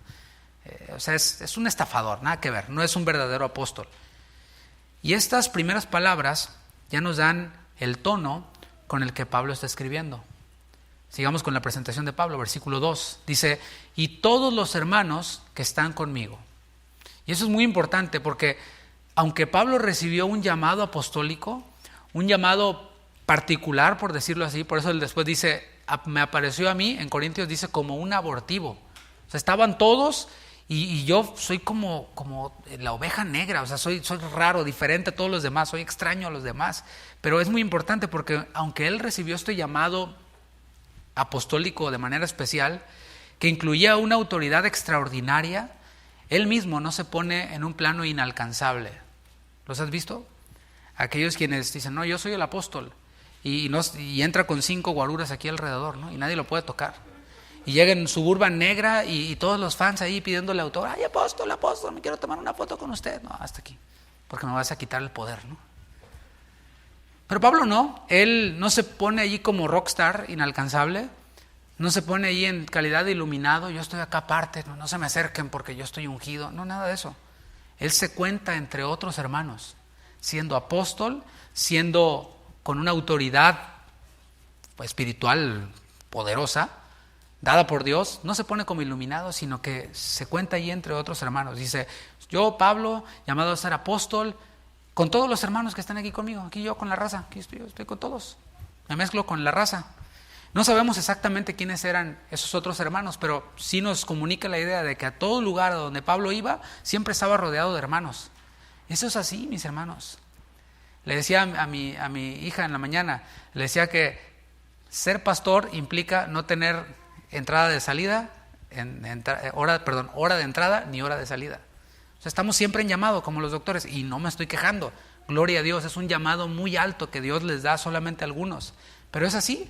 O sea, es un estafador, nada que ver, no es un verdadero apóstol. Y estas primeras palabras ya nos dan el tono con el que Pablo está escribiendo. Sigamos con la presentación de Pablo, versículo 2. Dice, y todos los hermanos que están conmigo. Y eso es muy importante porque aunque Pablo recibió un llamado apostólico, un llamado particular, por decirlo así, por eso él después dice, me apareció a mí, en Corintios dice, como un abortivo. O sea, estaban todos... Y yo soy como la oveja negra, o sea, soy raro, diferente a todos los demás, soy extraño a los demás. Pero es muy importante porque aunque él recibió este llamado apostólico de manera especial, que incluía una autoridad extraordinaria, él mismo no se pone en un plano inalcanzable. ¿Los has visto? Aquellos quienes dicen, no, yo soy el apóstol, y entra con 5 guaruras aquí alrededor, ¿no? Y nadie lo puede tocar. Y llega en Suburban negra y todos los fans ahí pidiéndole autor, ay, apóstol, me quiero tomar una foto con usted. No, hasta aquí, porque me vas a quitar el poder, ¿no? Pero Pablo no, él no se pone allí como rockstar inalcanzable, no se pone allí en calidad de iluminado, yo estoy acá aparte, no se me acerquen porque yo estoy ungido, no, nada de eso. Él se cuenta entre otros hermanos, siendo apóstol, siendo con una autoridad espiritual poderosa, dada por Dios, no se pone como iluminado, sino que se cuenta ahí entre otros hermanos. Dice, yo, Pablo, llamado a ser apóstol, con todos los hermanos que están aquí conmigo, aquí yo con la raza, aquí estoy con todos, me mezclo con la raza. No sabemos exactamente quiénes eran esos otros hermanos, pero sí nos comunica la idea de que a todo lugar a donde Pablo iba, siempre estaba rodeado de hermanos. Eso es así, mis hermanos. Le decía a mi hija en la mañana, le decía que ser pastor implica no tener entrada de salida, hora de entrada ni hora de salida. O sea, estamos siempre en llamado como los doctores y no me estoy quejando. Gloria a Dios, es un llamado muy alto que Dios les da solamente a algunos, pero es así.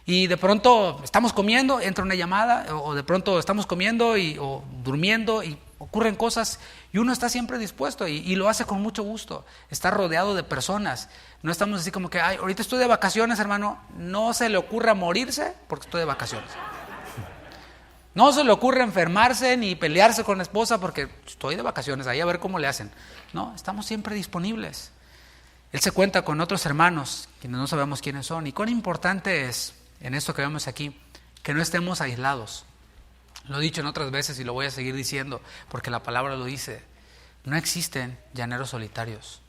Y de pronto estamos comiendo, entra una llamada, o de pronto estamos comiendo o durmiendo y ocurren cosas y uno está siempre dispuesto y lo hace con mucho gusto. Está rodeado de personas. No estamos así como que, ay, ahorita estoy de vacaciones, hermano, no se le ocurra morirse porque estoy de vacaciones. No se le ocurre enfermarse ni pelearse con la esposa porque estoy de vacaciones, ahí a ver cómo le hacen. No, estamos siempre disponibles. Él se cuenta con otros hermanos, quienes no sabemos quiénes son. Y cuán importante es, en esto que vemos aquí, que no estemos aislados. Lo he dicho en otras veces y lo voy a seguir diciendo, porque la palabra lo dice. No existen llaneros solitarios.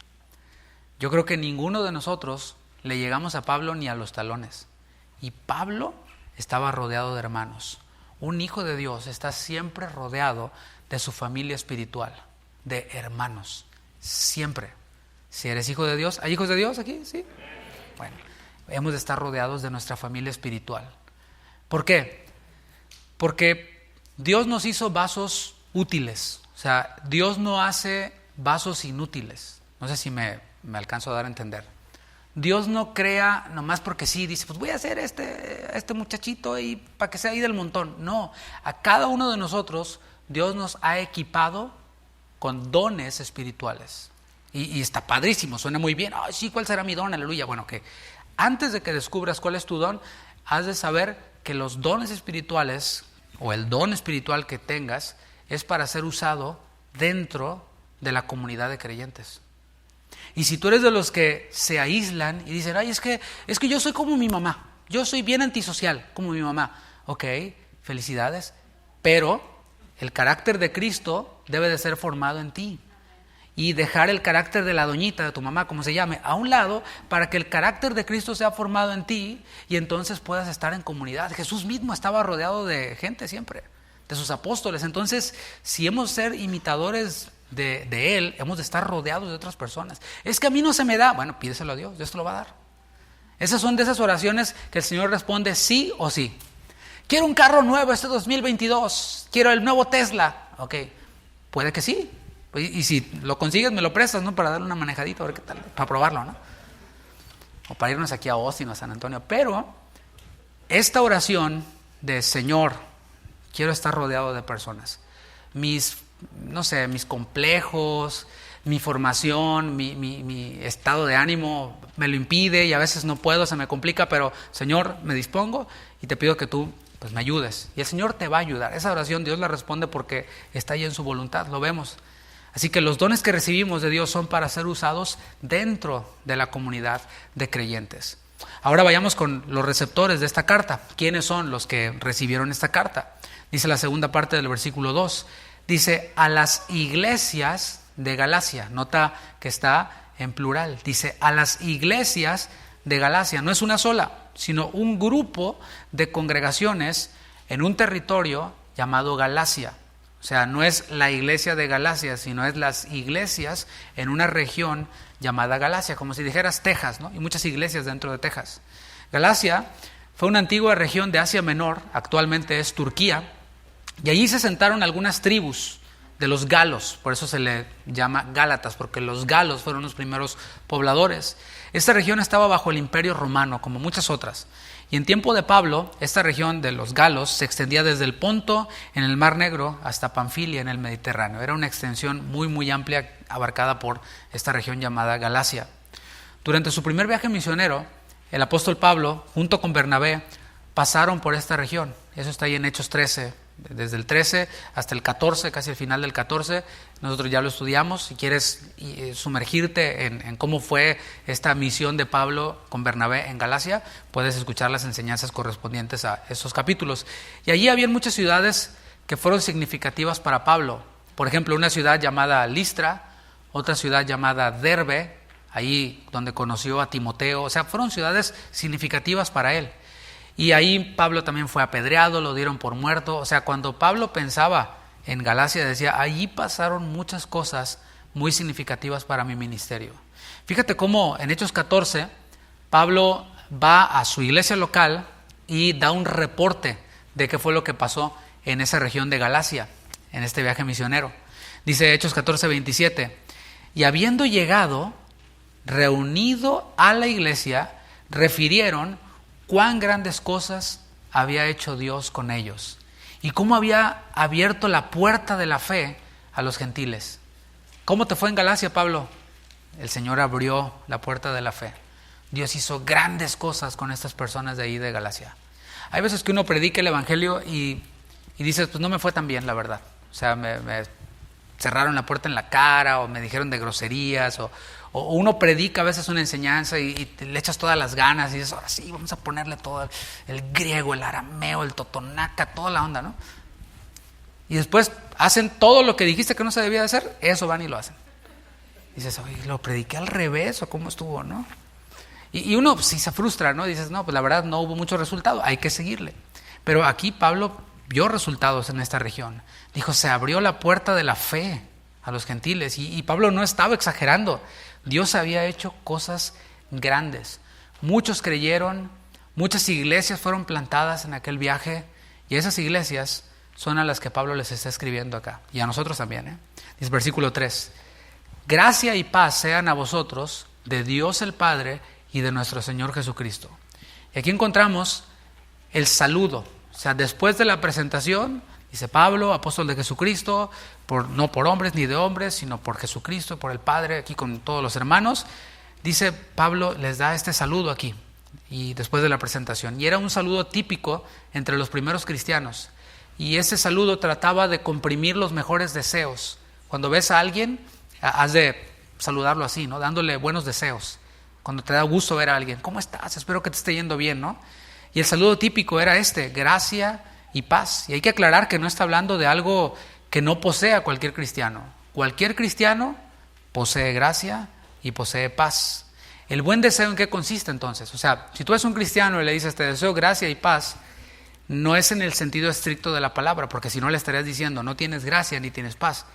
Yo creo que ninguno de nosotros le llegamos a Pablo ni a los talones. Y Pablo estaba rodeado de hermanos. Un hijo de Dios está siempre rodeado de su familia espiritual, de hermanos, siempre. Si eres hijo de Dios, ¿hay hijos de Dios aquí? Sí. Bueno, hemos de estar rodeados de nuestra familia espiritual. ¿Por qué? Porque Dios nos hizo vasos útiles, o sea, Dios no hace vasos inútiles. No sé si me alcanzo a dar a entender. Dios no crea nomás porque sí, dice, pues voy a hacer este muchachito y para que sea ahí del montón. No, a cada uno de nosotros Dios nos ha equipado con dones espirituales. Y está padrísimo, suena muy bien. Ay, sí, ¿cuál será mi don? Aleluya. Bueno, que antes de que descubras cuál es tu don, has de saber que los dones espirituales o el don espiritual que tengas es para ser usado dentro de la comunidad de creyentes. Y si tú eres de los que se aíslan y dicen, ay, es que yo soy como mi mamá, yo soy bien antisocial como mi mamá. Ok, felicidades, pero el carácter de Cristo debe de ser formado en ti. Y dejar el carácter de la doñita, de tu mamá, como se llame, a un lado para que el carácter de Cristo sea formado en ti y entonces puedas estar en comunidad. Jesús mismo estaba rodeado de gente siempre, de sus apóstoles. Entonces, si hemos de ser imitadores de Él, hemos de estar rodeados de otras personas. Es que a mí no se me da. Bueno, pídeselo a Dios, Dios te lo va a dar. Esas son de esas oraciones que el Señor responde sí o sí. Quiero un carro nuevo este 2022. Quiero el nuevo Tesla. Ok, puede que sí. Y si lo consigues, me lo prestas, ¿no? Para darle una manejadita, a ver qué tal, para probarlo, ¿no? O para irnos aquí a Austin o a San Antonio. Pero esta oración de Señor, quiero estar rodeado de personas. Mis complejos, mi formación, mi estado de ánimo me lo impide y a veces no puedo, se me complica, pero Señor, me dispongo y te pido que tú pues me ayudes. Y el Señor te va a ayudar. Esa oración Dios la responde porque está ahí en su voluntad, lo vemos. Así que los dones que recibimos de Dios son para ser usados dentro de la comunidad de creyentes. Ahora vayamos con los receptores de esta carta. ¿Quiénes son los que recibieron esta carta? Dice la segunda parte del versículo 2. Dice, a las iglesias de Galacia. Nota que está en plural. Dice, a las iglesias de Galacia. No es una sola, sino un grupo de congregaciones en un territorio llamado Galacia. O sea, no es la iglesia de Galacia, sino es las iglesias en una región llamada Galacia, como si dijeras Texas, ¿no? Y muchas iglesias dentro de Texas. Galacia fue una antigua región de Asia Menor, actualmente es Turquía, y allí se sentaron algunas tribus de los galos, por eso se le llama Gálatas, porque los galos fueron los primeros pobladores. Esta región estaba bajo el Imperio Romano, como muchas otras. Y en tiempo de Pablo, esta región de los galos se extendía desde el Ponto, en el Mar Negro, hasta Panfilia, en el Mediterráneo. Era una extensión muy, muy amplia, abarcada por esta región llamada Galacia. Durante su primer viaje misionero, el apóstol Pablo, junto con Bernabé, pasaron por esta región. Eso está ahí en Hechos 13. Desde el 13 hasta el 14, casi el final del 14, nosotros ya lo estudiamos. Si quieres sumergirte en cómo fue esta misión de Pablo con Bernabé en Galacia, puedes escuchar las enseñanzas correspondientes a esos capítulos. Y allí había muchas ciudades que fueron significativas para Pablo. Por ejemplo, una ciudad llamada Listra, otra ciudad llamada Derbe, ahí donde conoció a Timoteo. O sea, fueron ciudades significativas para él. Y ahí Pablo también fue apedreado, lo dieron por muerto. O sea, cuando Pablo pensaba en Galacia, decía, allí pasaron muchas cosas muy significativas para mi ministerio. Fíjate cómo en Hechos 14, Pablo va a su iglesia local y da un reporte de qué fue lo que pasó en esa región de Galacia, en este viaje misionero. Dice Hechos 14, 27, y habiendo llegado, reunido a la iglesia, refirieron cuán grandes cosas había hecho Dios con ellos y cómo había abierto la puerta de la fe a los gentiles. ¿Cómo te fue en Galacia, Pablo? El Señor abrió la puerta de la fe. Dios hizo grandes cosas con estas personas de ahí de Galacia. Hay veces que uno predica el evangelio y dices, pues no me fue tan bien, la verdad. O sea, me cerraron la puerta en la cara o me dijeron de groserías o uno predica a veces una enseñanza y le echas todas las ganas y dices, ahora sí, vamos a ponerle todo el griego, el arameo, el totonaca, toda la onda, ¿no? Y después hacen todo lo que dijiste que no se debía de hacer, eso van y lo hacen. Y dices, oye, ¿lo prediqué al revés o cómo estuvo, no? Y uno sí se frustra, ¿no? Dices, no, pues la verdad no hubo mucho resultado, hay que seguirle. Pero aquí Pablo vio resultados en esta región. Dijo, se abrió la puerta de la fe a los gentiles y Pablo no estaba exagerando. Dios había hecho cosas grandes. Muchos creyeron, muchas iglesias fueron plantadas en aquel viaje y esas iglesias son a las que Pablo les está escribiendo acá y a nosotros también. Dice versículo 3, gracia y paz sean a vosotros de Dios el Padre y de nuestro Señor Jesucristo. Y aquí encontramos el saludo, o sea, después de la presentación, dice Pablo, apóstol de Jesucristo, no por hombres ni de hombres, sino por Jesucristo, por el Padre, aquí con todos los hermanos. Dice Pablo, les da este saludo aquí, y después de la presentación. Y era un saludo típico entre los primeros cristianos. Y ese saludo trataba de comprimir los mejores deseos. Cuando ves a alguien, has de saludarlo así, ¿no? Dándole buenos deseos. Cuando te da gusto ver a alguien, ¿cómo estás? Espero que te esté yendo bien, ¿no? Y el saludo típico era gracia y paz. Y hay que aclarar que no está hablando de algo que no posea cualquier cristiano. Cualquier cristiano posee gracia y posee paz. ¿El buen deseo en qué consiste entonces? O sea, si tú eres un cristiano y le dices te deseo gracia y paz, no es en el sentido estricto de la palabra, porque si no le estarías diciendo no tienes gracia ni tienes paz.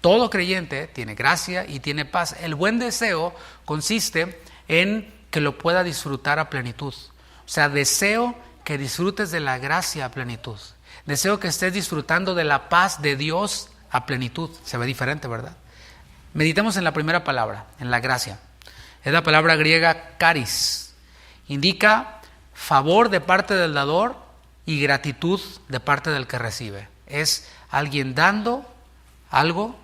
todo creyente tiene gracia y tiene paz. El buen deseo consiste en que lo pueda disfrutar a plenitud. O sea, deseo que disfrutes de la gracia a plenitud. Deseo que estés disfrutando de la paz de Dios a plenitud. Se ve diferente, ¿verdad? Meditemos en la primera palabra, en la gracia. Es la palabra griega charis. Indica favor de parte del dador y gratitud de parte del que recibe. Es alguien dando algo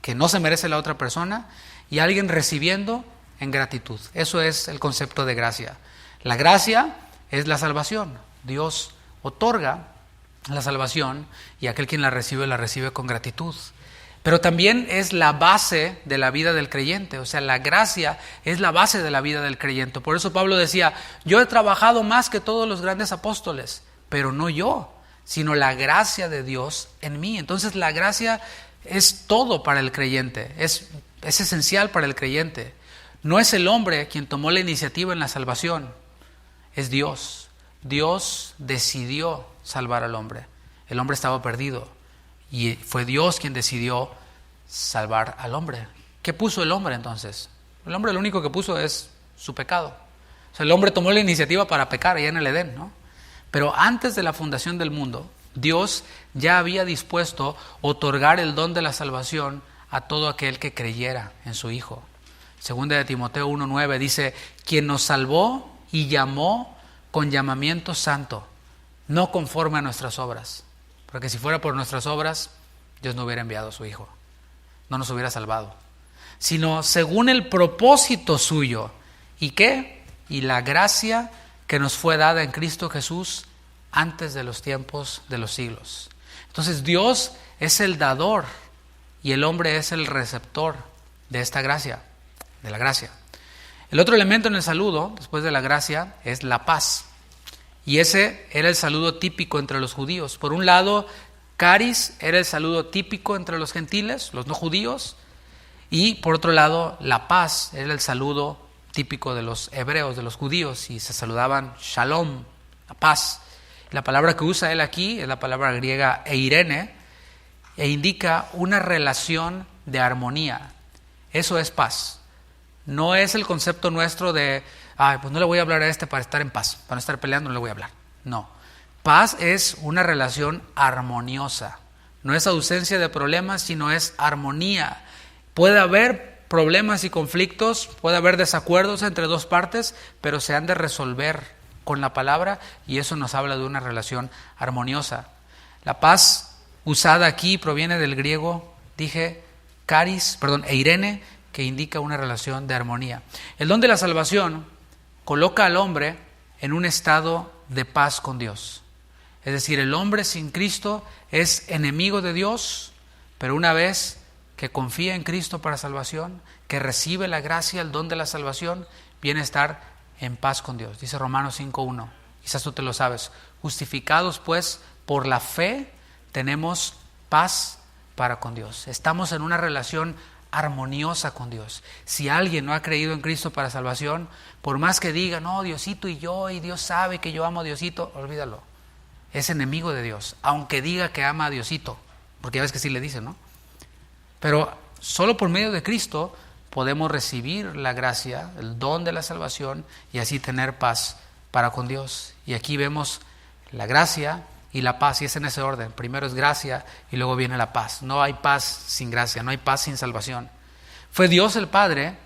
que no se merece la otra persona y alguien recibiendo en gratitud. Eso es el concepto de gracia. La gracia es la salvación. Dios otorga la salvación y aquel quien la recibe con gratitud. Pero también es la base de la vida del creyente. O sea, la gracia es la base de la vida del creyente. Por eso Pablo decía, yo he trabajado más que todos los grandes apóstoles, pero no yo, sino la gracia de Dios en mí. Entonces la gracia es todo para el creyente, es esencial para el creyente. No es el hombre quien tomó la iniciativa en la salvación, es Dios. Dios decidió salvar al hombre. El hombre estaba perdido y fue Dios quien decidió salvar al hombre. ¿Qué puso el hombre entonces? El hombre lo único que puso es su pecado. O sea, el hombre tomó la iniciativa para pecar allá en el Edén, ¿no? Pero antes de la fundación del mundo, Dios ya había dispuesto otorgar el don de la salvación a todo aquel que creyera en su Hijo. Segunda de Timoteo 1:9 dice, quien nos salvó y llamó con llamamiento santo, no conforme a nuestras obras. Porque si fuera por nuestras obras, Dios no hubiera enviado a su Hijo, no nos hubiera salvado. Sino según el propósito suyo. ¿Y qué? Y la gracia que nos fue dada en Cristo Jesús antes de los tiempos de los siglos. Entonces Dios es el dador y el hombre es el receptor de esta gracia, de la gracia. El otro elemento en el saludo, después de la gracia, es la paz. Y ese era el saludo típico entre los judíos. Por un lado, charis era el saludo típico entre los gentiles, los no judíos. Y por otro lado, la paz era el saludo típico de los hebreos, de los judíos, y se saludaban shalom, la paz. La palabra que usa él aquí es la palabra griega eirene, e indica una relación de armonía. Eso es paz. No es el concepto nuestro de, pues no le voy a hablar a este para estar en paz, para no estar peleando no le voy a hablar. No. Paz es una relación armoniosa. No es ausencia de problemas, sino es armonía. Puede haber problemas y conflictos, puede haber desacuerdos entre dos partes, pero se han de resolver con la palabra y eso nos habla de una relación armoniosa. La paz usada aquí proviene del griego, eirene, que indica una relación de armonía. El don de la salvación coloca al hombre en un estado de paz con Dios. Es decir, el hombre sin Cristo es enemigo de Dios, pero una vez que confía en Cristo para salvación, que recibe la gracia, el don de la salvación, viene a estar en paz con Dios. Dice Romanos 5:1, quizás tú te lo sabes. Justificados pues por la fe, tenemos paz para con Dios. Estamos en una relación armoniosa con Dios. Si alguien no ha creído en Cristo para salvación, por más que diga, no, Diosito y yo, y Dios sabe que yo amo a Diosito, olvídalo. Es enemigo de Dios, aunque diga que ama a Diosito, porque ya ves que sí le dice, ¿no? Pero solo por medio de Cristo podemos recibir la gracia, el don de la salvación y así tener paz para con Dios. Y aquí vemos la gracia y la paz, y es en ese orden. Primero es gracia y luego viene la paz. No hay paz sin gracia, no hay paz sin salvación. Fue Dios el Padre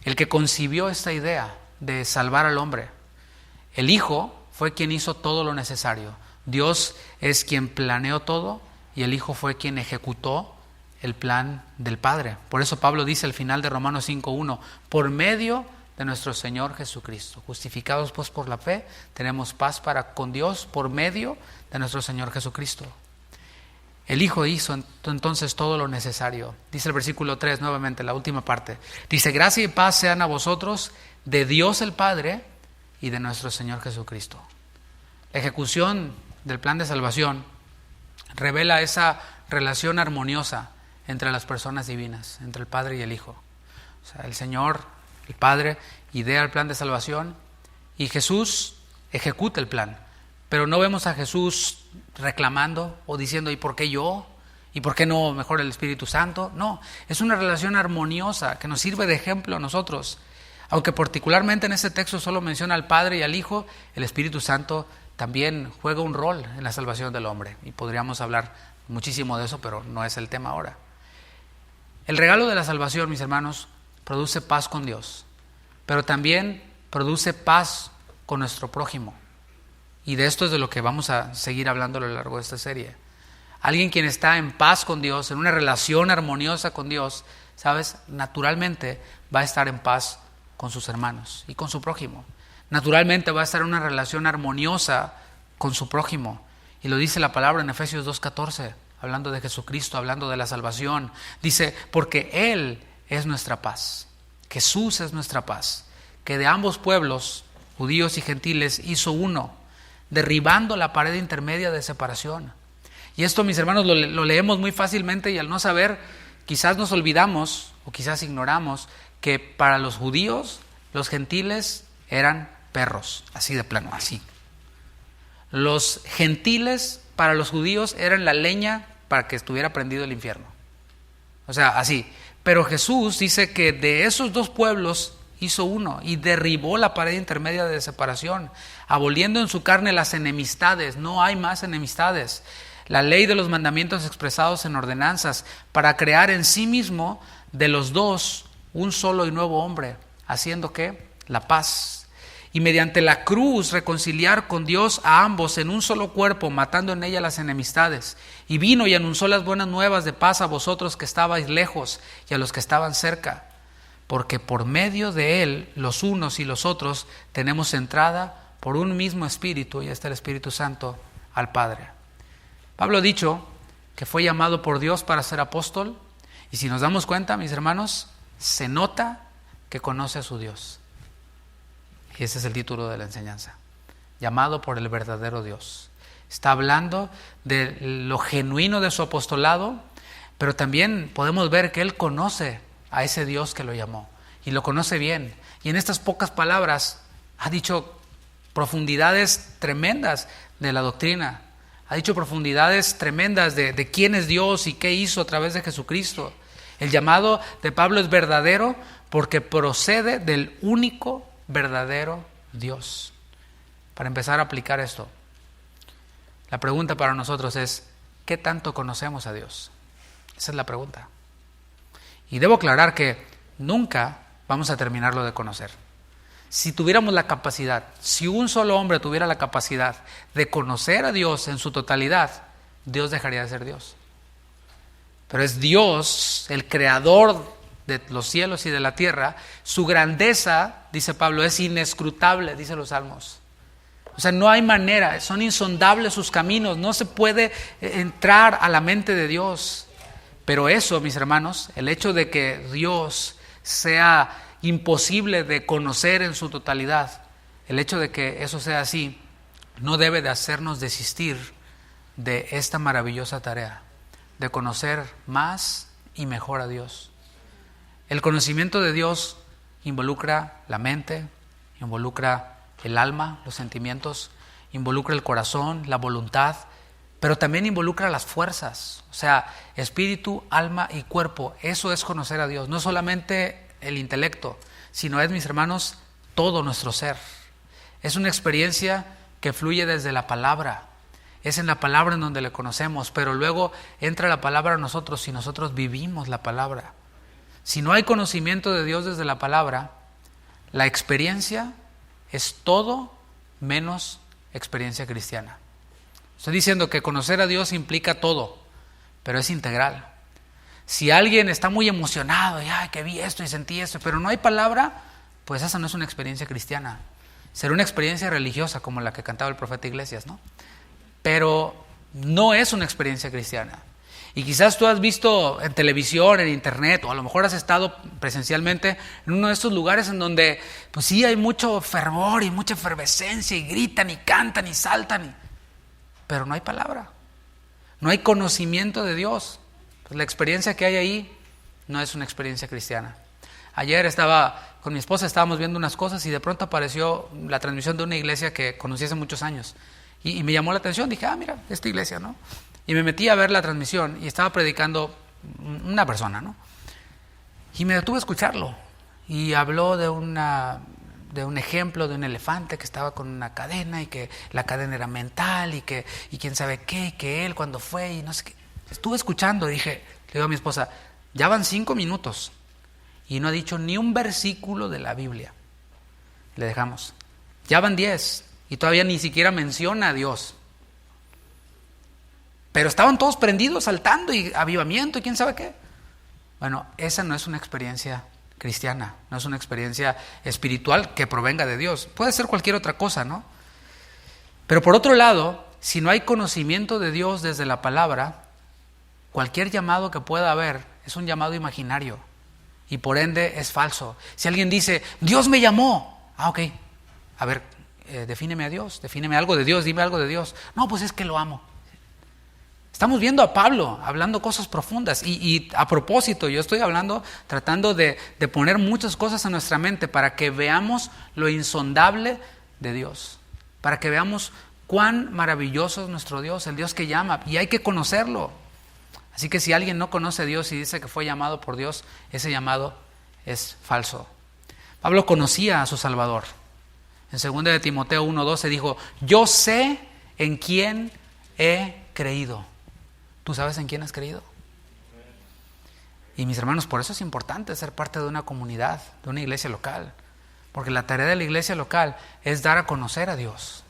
el que concibió esta idea de salvar al hombre. El Hijo fue quien hizo todo lo necesario. Dios es quien planeó todo y el Hijo fue quien ejecutó el plan del Padre. Por eso Pablo dice al final de Romanos 5:1, por medio de nuestro Señor Jesucristo, justificados pues por la fe, tenemos paz para con Dios por medio de nuestro Señor Jesucristo. El Hijo hizo entonces todo lo necesario. Dice el versículo 3 nuevamente, la última parte. Dice, gracia y paz sean a vosotros de Dios el Padre y de nuestro Señor Jesucristo. La ejecución del plan de salvación revela esa relación armoniosa entre las personas divinas, entre el Padre y el Hijo. O sea, el Señor, el Padre, idea el plan de salvación y Jesús ejecuta el plan. Pero no vemos a Jesús reclamando o diciendo, ¿y por qué yo? ¿Y por qué no mejor el Espíritu Santo? No, es una relación armoniosa que nos sirve de ejemplo a nosotros. Aunque particularmente en este texto solo menciona al Padre y al Hijo, el Espíritu Santo también juega un rol en la salvación del hombre. Y podríamos hablar muchísimo de eso, pero no es el tema ahora. El regalo de la salvación, mis hermanos, produce paz con Dios, pero también produce paz con nuestro prójimo. Y de esto es de lo que vamos a seguir hablando a lo largo de esta serie. Alguien quien está en paz con Dios, en una relación armoniosa con Dios, ¿sabes? Naturalmente va a estar en paz con sus hermanos y con su prójimo. Naturalmente va a estar en una relación armoniosa con su prójimo. Y lo dice la palabra en Efesios 2:14, hablando de Jesucristo, hablando de la salvación. Dice, porque Él es nuestra paz. Jesús es nuestra paz. Que de ambos pueblos, judíos y gentiles, hizo uno, derribando la pared intermedia de separación. Y esto, mis hermanos, lo leemos muy fácilmente y al no saber, quizás nos olvidamos o quizás ignoramos que para los judíos, los gentiles eran perros, así de plano, así. Los gentiles para los judíos eran la leña para que estuviera prendido el infierno. O sea, así. Pero Jesús dice que de esos dos pueblos hizo uno y derribó la pared intermedia de separación, aboliendo en su carne las enemistades. No hay más enemistades. La ley de los mandamientos expresados en ordenanzas para crear en sí mismo de los dos un solo y nuevo hombre, haciendo ¿qué? La paz. Y mediante la cruz reconciliar con Dios a ambos en un solo cuerpo, matando en ella las enemistades. Y vino y anunció las buenas nuevas de paz a vosotros que estabais lejos y a los que estaban cerca. Porque por medio de Él, los unos y los otros, tenemos entrada por un mismo Espíritu, y este es el Espíritu Santo, al Padre. Pablo ha dicho que fue llamado por Dios para ser apóstol, y si nos damos cuenta, mis hermanos, se nota que conoce a su Dios. Y ese es el título de la enseñanza, llamado por el verdadero Dios. Está hablando de lo genuino de su apostolado, pero también podemos ver que él conoce a ese Dios que lo llamó, y lo conoce bien. Y en estas pocas palabras ha dicho profundidades tremendas de la doctrina. Ha dicho profundidades tremendas de quién es Dios y qué hizo a través de Jesucristo. El llamado de Pablo es verdadero porque procede del único verdadero Dios. Para empezar a aplicar esto, la pregunta para nosotros es, ¿qué tanto conocemos a Dios? Esa es la pregunta. Y debo aclarar que nunca vamos a terminarlo de conocer. Si tuviéramos la capacidad, si un solo hombre tuviera la capacidad de conocer a Dios en su totalidad, Dios dejaría de ser Dios. Pero es Dios, el creador de los cielos y de la tierra. Su grandeza, dice Pablo, es inescrutable, dice los Salmos. O sea, no hay manera, son insondables sus caminos, no se puede entrar a la mente de Dios. Pero eso, mis hermanos, el hecho de que Dios sea imposible de conocer en su totalidad, el hecho de que eso sea así, no debe de hacernos desistir de esta maravillosa tarea, de conocer más y mejor a Dios. El conocimiento de Dios involucra la mente, involucra el alma, los sentimientos, involucra el corazón, la voluntad, pero también involucra las fuerzas, o sea, espíritu, alma y cuerpo. Eso es conocer a Dios, no solamente el intelecto, sino es, mis hermanos, todo nuestro ser. Es una experiencia que fluye desde la palabra. Es en la palabra en donde le conocemos, pero luego entra la palabra a nosotros y nosotros vivimos la palabra. Si no hay conocimiento de Dios desde la palabra, la experiencia es todo menos experiencia cristiana. Estoy diciendo que conocer a Dios implica todo, pero es integral. Si alguien está muy emocionado, y que vi esto y sentí esto, pero no hay palabra, pues esa no es una experiencia cristiana. Será una experiencia religiosa como la que cantaba el profeta Iglesias, ¿no? Pero no es una experiencia cristiana. Y quizás tú has visto en televisión, en internet, o a lo mejor has estado presencialmente en uno de estos lugares en donde pues sí hay mucho fervor y mucha efervescencia y gritan y cantan y saltan, pero no hay palabra, no hay conocimiento de Dios. Pues la experiencia que hay ahí no es una experiencia cristiana. Ayer estaba con mi esposa, estábamos viendo unas cosas y de pronto apareció la transmisión de una iglesia que conocí hace muchos años y me llamó la atención. Dije, mira, esta iglesia, ¿no? Y me metí a ver la transmisión y estaba predicando una persona, ¿no? Y me detuve a escucharlo. Y habló de un ejemplo de un elefante que estaba con una cadena y que la cadena era mental y quién sabe qué, y que él cuando fue y no sé qué. Estuve escuchando y dije, le digo a mi esposa, ya van 5 minutos y no ha dicho ni un versículo de la Biblia. Le dejamos. Ya van 10 y todavía ni siquiera menciona a Dios. Pero estaban todos prendidos, saltando y avivamiento y quién sabe qué. Bueno, esa no es una experiencia cristiana, no es una experiencia espiritual que provenga de Dios. Puede ser cualquier otra cosa, ¿no? Pero por otro lado, si no hay conocimiento de Dios desde la palabra, cualquier llamado que pueda haber es un llamado imaginario y por ende es falso. Si alguien dice, Dios me llamó, ok, a ver, defíneme a Dios, defíneme algo de Dios, dime algo de Dios. No, pues es que lo amo. Estamos viendo a Pablo hablando cosas profundas y a propósito, yo estoy hablando, tratando de poner muchas cosas en nuestra mente para que veamos lo insondable de Dios, para que veamos cuán maravilloso es nuestro Dios, el Dios que llama, y hay que conocerlo. Así que si alguien no conoce a Dios y dice que fue llamado por Dios, ese llamado es falso. Pablo conocía a su Salvador. En 2 de Timoteo 1:12 dijo, yo sé en quién he creído. ¿Tú sabes en quién has creído? Y mis hermanos, por eso es importante ser parte de una comunidad, de una iglesia local. Porque la tarea de la iglesia local es dar a conocer a Dios.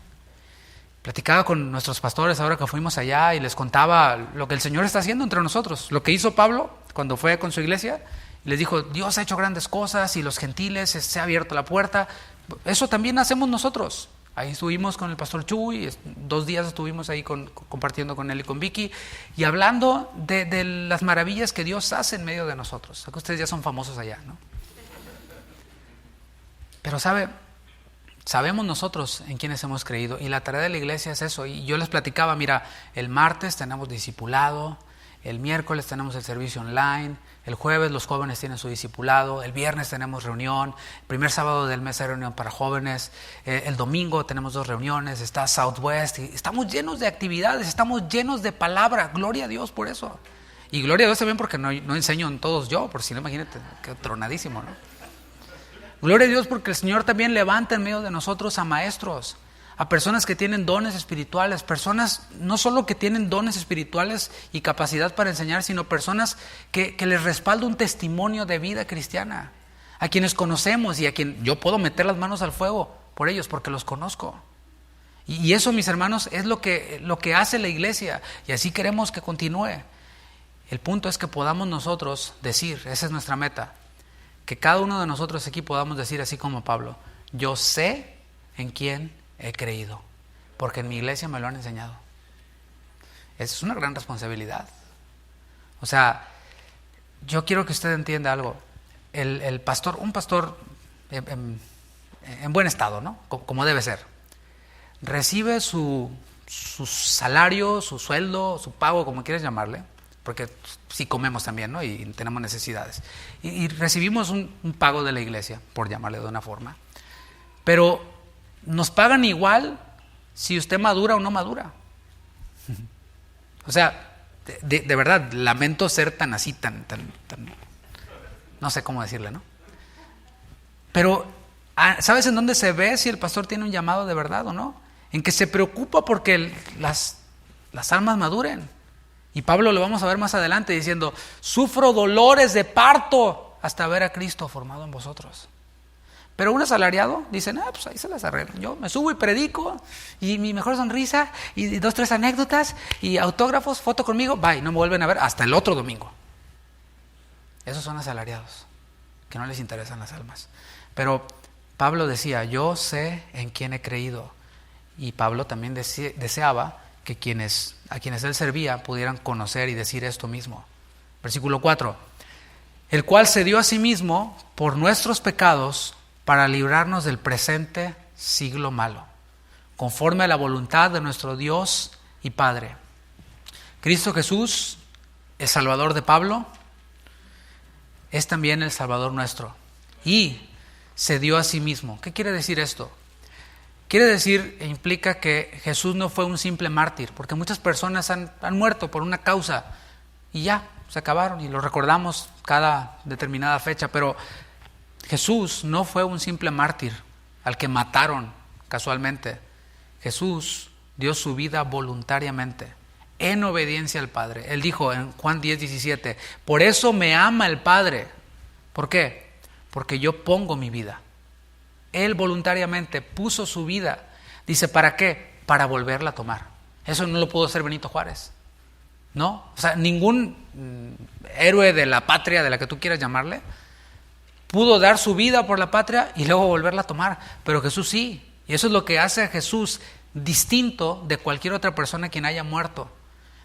Platicaba con nuestros pastores ahora que fuimos allá y les contaba lo que el Señor está haciendo entre nosotros. Lo que hizo Pablo cuando fue con su iglesia. Y les dijo, Dios ha hecho grandes cosas y los gentiles se ha abierto la puerta. Eso también hacemos nosotros. Ahí estuvimos con el pastor Chuy, 2 días estuvimos ahí compartiendo con él y con Vicky y hablando de las maravillas que Dios hace en medio de nosotros. Sé que ustedes ya son famosos allá, ¿no? Pero sabemos nosotros en quiénes hemos creído y la tarea de la iglesia es eso. Y yo les platicaba, mira, el martes tenemos discipulado, el miércoles tenemos el servicio online, el jueves los jóvenes tienen su discipulado, el viernes tenemos reunión, el primer sábado del mes hay reunión para jóvenes, el domingo tenemos 2 reuniones, está Southwest, y estamos llenos de actividades, estamos llenos de palabra, gloria a Dios por eso. Y gloria a Dios también porque no enseño en todos yo, por si no, imagínate, qué tronadísimo, ¿no? Gloria a Dios porque el Señor también levanta en medio de nosotros a maestros, a personas que tienen dones espirituales, personas no solo que tienen dones espirituales y capacidad para enseñar, sino personas que les respalda un testimonio de vida cristiana, a quienes conocemos y a quien yo puedo meter las manos al fuego por ellos porque los conozco. Y eso, mis hermanos, es lo que hace la iglesia y así queremos que continúe. El punto es que podamos nosotros decir, esa es nuestra meta, que cada uno de nosotros aquí podamos decir así como Pablo, yo sé en quién he creído, porque en mi iglesia me lo han enseñado. Esa es una gran responsabilidad. O sea, yo quiero que usted entienda algo. El pastor, un pastor en buen estado, ¿no? Como debe ser, recibe su salario, su sueldo, su pago, como quieras llamarle, porque sí comemos también, ¿no? Y tenemos necesidades. Y recibimos un pago de la iglesia, por llamarle de una forma. Pero nos pagan igual si usted madura o no madura. O sea, de verdad, lamento ser tan así, tan, no sé cómo decirle, ¿no? Pero, ¿sabes en dónde se ve si el pastor tiene un llamado de verdad o no? En que se preocupa porque las almas maduren. Y Pablo lo vamos a ver más adelante diciendo, sufro dolores de parto hasta ver a Cristo formado en vosotros. Pero un asalariado, dicen, pues ahí se las arreglan. Yo me subo y predico, y mi mejor sonrisa, y 2, 3 anécdotas, y autógrafos, foto conmigo, bye, no me vuelven a ver hasta el otro domingo. Esos son asalariados, que no les interesan las almas. Pero Pablo decía, yo sé en quién he creído. Y Pablo también deseaba que a quienes él servía pudieran conocer y decir esto mismo. Versículo 4. El cual se dio a sí mismo por nuestros pecados, para librarnos del presente siglo malo, conforme a la voluntad de nuestro Dios y Padre. Cristo Jesús, el Salvador de Pablo, es también el Salvador nuestro. Y se dio a sí mismo. ¿Qué quiere decir esto? quiere decir e implica que Jesús no fue un simple mártir, porque muchas personas han muerto por una causa y ya, se acabaron y lo recordamos cada determinada fecha, pero Jesús no fue un simple mártir al que mataron casualmente. Jesús dio su vida voluntariamente, en obediencia al Padre. Él dijo en Juan 10:17, por eso me ama el Padre. ¿Por qué? Porque yo pongo mi vida. Él voluntariamente puso su vida. Dice, ¿para qué? Para volverla a tomar. Eso no lo pudo hacer Benito Juárez, ¿no? O sea, ningún héroe de la patria, de la que tú quieras llamarle, pudo dar su vida por la patria y luego volverla a tomar. Pero Jesús sí. Y eso es lo que hace a Jesús distinto de cualquier otra persona quien haya muerto.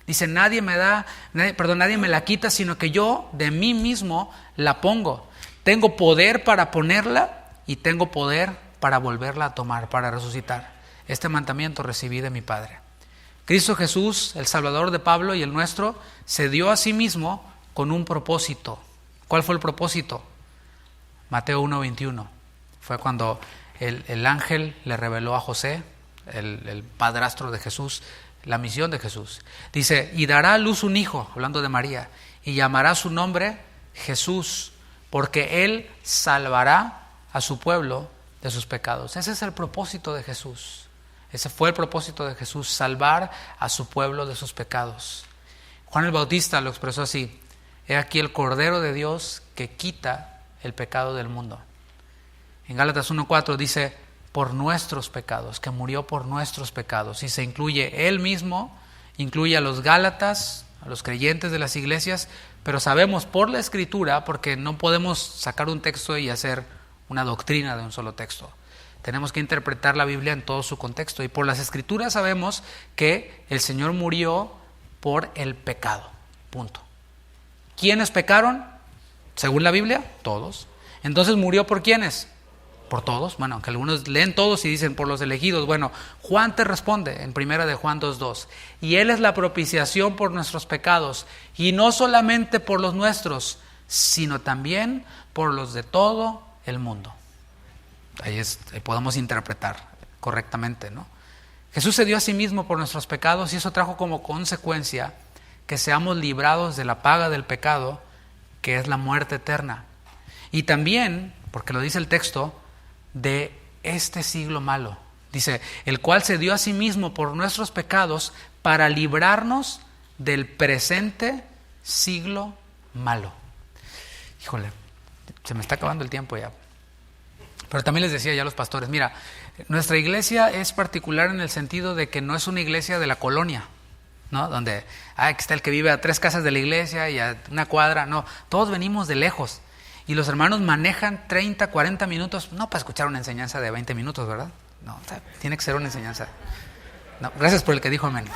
Dice, nadie me la quita, sino que yo de mí mismo la pongo. Tengo poder para ponerla y tengo poder para volverla a tomar, para resucitar. Este mandamiento recibí de mi Padre. Cristo Jesús, el Salvador de Pablo y el nuestro, se dio a sí mismo con un propósito. ¿Cuál fue el propósito? Mateo 1:21. Fue cuando el ángel le reveló a José, el padrastro de Jesús, la misión de Jesús. Dice, y dará a luz un hijo, hablando de María, y llamará su nombre Jesús, porque él salvará a su pueblo de sus pecados. Ese es el propósito de Jesús. Ese fue el propósito de Jesús, salvar a su pueblo de sus pecados. Juan el Bautista lo expresó así: he aquí el Cordero de Dios que quita el pecado del mundo. En Gálatas 1:4 dice, por nuestros pecados, que murió por nuestros pecados. Y se incluye él mismo, incluye a los Gálatas, a los creyentes de las iglesias, pero sabemos por la Escritura, porque no podemos sacar un texto y hacer una doctrina de un solo texto. Tenemos que interpretar la Biblia en todo su contexto. Y por las Escrituras sabemos que el Señor murió por el pecado. Punto. ¿Quiénes pecaron? Según la Biblia, todos. Entonces, ¿murió por quiénes? Por todos. Bueno, aunque algunos leen todos y dicen por los elegidos. Bueno, Juan te responde en 1 de Juan 2:2. Y Él es la propiciación por nuestros pecados. Y no solamente por los nuestros, sino también por los de todo el mundo. Ahí podemos interpretar correctamente, ¿no? Jesús se dio a sí mismo por nuestros pecados y eso trajo como consecuencia que seamos librados de la paga del pecado, que es la muerte eterna. Y también, porque lo dice el texto, de este siglo malo. Dice, el cual se dio a sí mismo por nuestros pecados para librarnos del presente siglo malo. Híjole, se me está acabando el tiempo ya. Pero también les decía ya a los pastores, mira, nuestra iglesia es particular en el sentido de que no es una iglesia de la colonia, ¿no? Donde está el que vive a 3 casas de la iglesia y a una cuadra. No, todos venimos de lejos. Y los hermanos manejan 30, 40 minutos, no para escuchar una enseñanza de 20 minutos, ¿verdad? No, o sea, tiene que ser una enseñanza. No, gracias por el que dijo amén.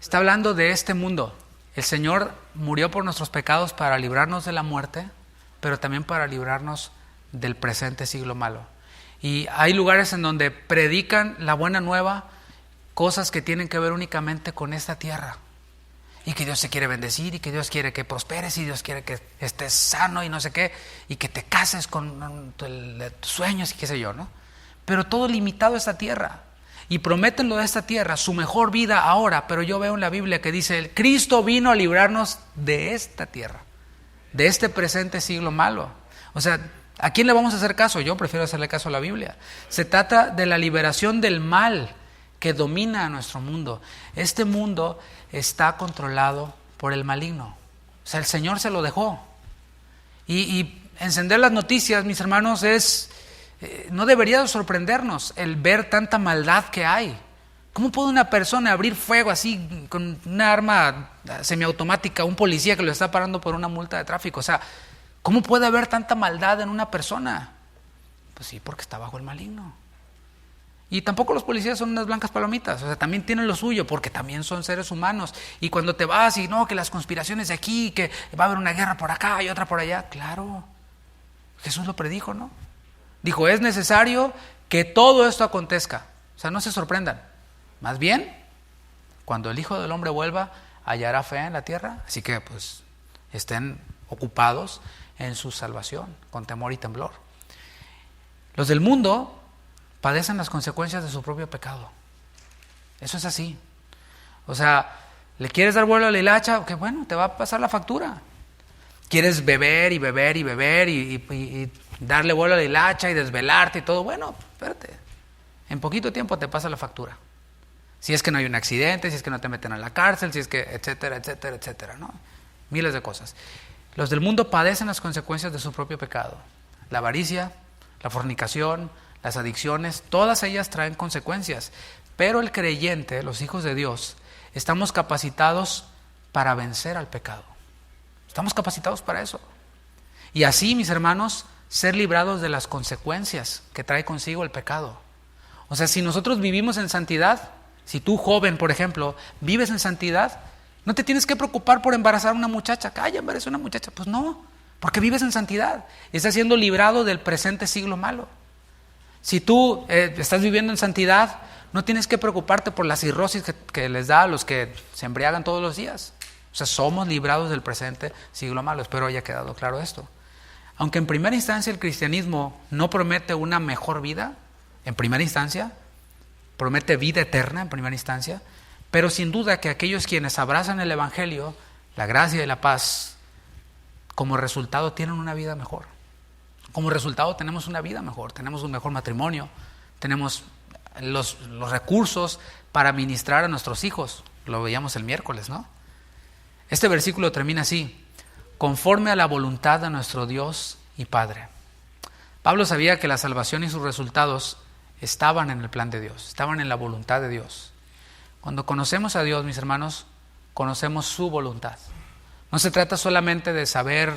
Está hablando de este mundo. El Señor murió por nuestros pecados para librarnos de la muerte, pero también para librarnos del presente siglo malo. Y hay lugares en donde predican la buena nueva, cosas que tienen que ver únicamente con esta tierra. Y que Dios te quiere bendecir, y que Dios quiere que prosperes, y Dios quiere que estés sano y no sé qué, y que te cases con tus sueños y qué sé yo, ¿no? Pero todo limitado a esta tierra. Y prometen lo de esta tierra, su mejor vida ahora, pero yo veo en la Biblia que dice, Cristo vino a librarnos de esta tierra, de este presente siglo malo. O sea, ¿a quién le vamos a hacer caso? Yo prefiero hacerle caso a la Biblia. Se trata de la liberación del mal que domina a nuestro mundo. Este mundo está controlado por el maligno. O sea, el Señor se lo dejó. Y encender las noticias, mis hermanos, no debería sorprendernos el ver tanta maldad que hay. ¿Cómo puede una persona abrir fuego así con una arma semiautomática, un policía que lo está parando por una multa de tráfico? O sea, ¿cómo puede haber tanta maldad en una persona? Pues sí, porque está bajo el maligno. Y tampoco los policías son unas blancas palomitas, o sea, también tienen lo suyo, porque también son seres humanos. Y cuando te vas y no, que las conspiraciones de aquí, que va a haber una guerra por acá y otra por allá, claro, Jesús lo predijo, ¿no? Dijo, es necesario que todo esto acontezca. O sea, no se sorprendan. Más bien, cuando el Hijo del Hombre vuelva, hallará fe en la tierra. Así que, pues, estén ocupados en su salvación, con temor y temblor. Los del mundo padecen las consecuencias de su propio pecado. Eso es así. O sea, ¿le quieres dar vuelo a la hilacha? Que bueno, te va a pasar la factura. ¿Quieres beber y beber y beber y darle vuelo a la hilacha y desvelarte y todo? Bueno, espérate. En poquito tiempo te pasa la factura. Si es que no hay un accidente, si es que no te meten a la cárcel, si es que etcétera, etcétera, etcétera, ¿no? Miles de cosas. Los del mundo padecen las consecuencias de su propio pecado. La avaricia, la fornicación, las adicciones, todas ellas traen consecuencias. Pero el creyente, los hijos de Dios, estamos capacitados para vencer al pecado. Estamos capacitados para eso. Y así, mis hermanos, ser librados de las consecuencias que trae consigo el pecado. O sea, si nosotros vivimos en santidad, si tú, joven, por ejemplo, vives en santidad, no te tienes que preocupar por embarazar a una muchacha. ¡Ay, embarazé a una muchacha! Pues no, porque vives en santidad y estás siendo librado del presente siglo malo. Si tú estás viviendo en santidad, no tienes que preocuparte por la cirrosis que les da a los que se embriagan todos los días. O sea, somos librados del presente siglo malo. Espero haya quedado claro esto. Aunque en primera instancia el cristianismo no promete una mejor vida, en primera instancia, promete vida eterna en primera instancia, pero sin duda que aquellos quienes abrazan el Evangelio, la gracia y la paz, como resultado tienen una vida mejor. Como resultado tenemos una vida mejor, tenemos un mejor matrimonio, tenemos los recursos para ministrar a nuestros hijos. Lo veíamos el miércoles, ¿no? Este versículo termina así: conforme a la voluntad de nuestro Dios y Padre. Pablo sabía que la salvación y sus resultados estaban en el plan de Dios, estaban en la voluntad de Dios. Cuando conocemos a Dios, mis hermanos, conocemos su voluntad. No se trata solamente de saber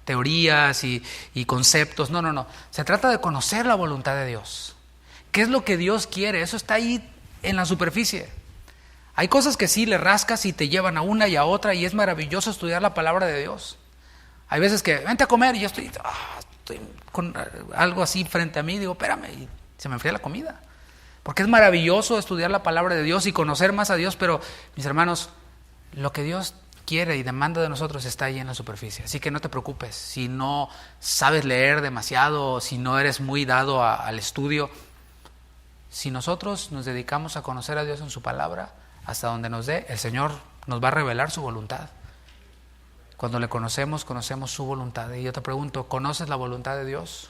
teorías y conceptos, no. Se trata de conocer la voluntad de Dios. ¿Qué es lo que Dios quiere? Eso está ahí en la superficie. Hay cosas que sí le rascas y te llevan a una y a otra, y es maravilloso estudiar la palabra de Dios. Hay veces que, vente a comer, y yo estoy con algo así frente a mí, y digo, espérame, y se me enfría la comida. Porque es maravilloso estudiar la palabra de Dios y conocer más a Dios, pero, mis hermanos, lo que Dios quiere y demanda de nosotros está ahí en la superficie. Así que no te preocupes si no sabes leer demasiado, si no eres muy dado al estudio. Si nosotros nos dedicamos a conocer a Dios en su palabra, hasta donde nos dé, el Señor nos va a revelar su voluntad. Cuando le conocemos, conocemos su voluntad. Y yo te pregunto, ¿conoces la voluntad de Dios?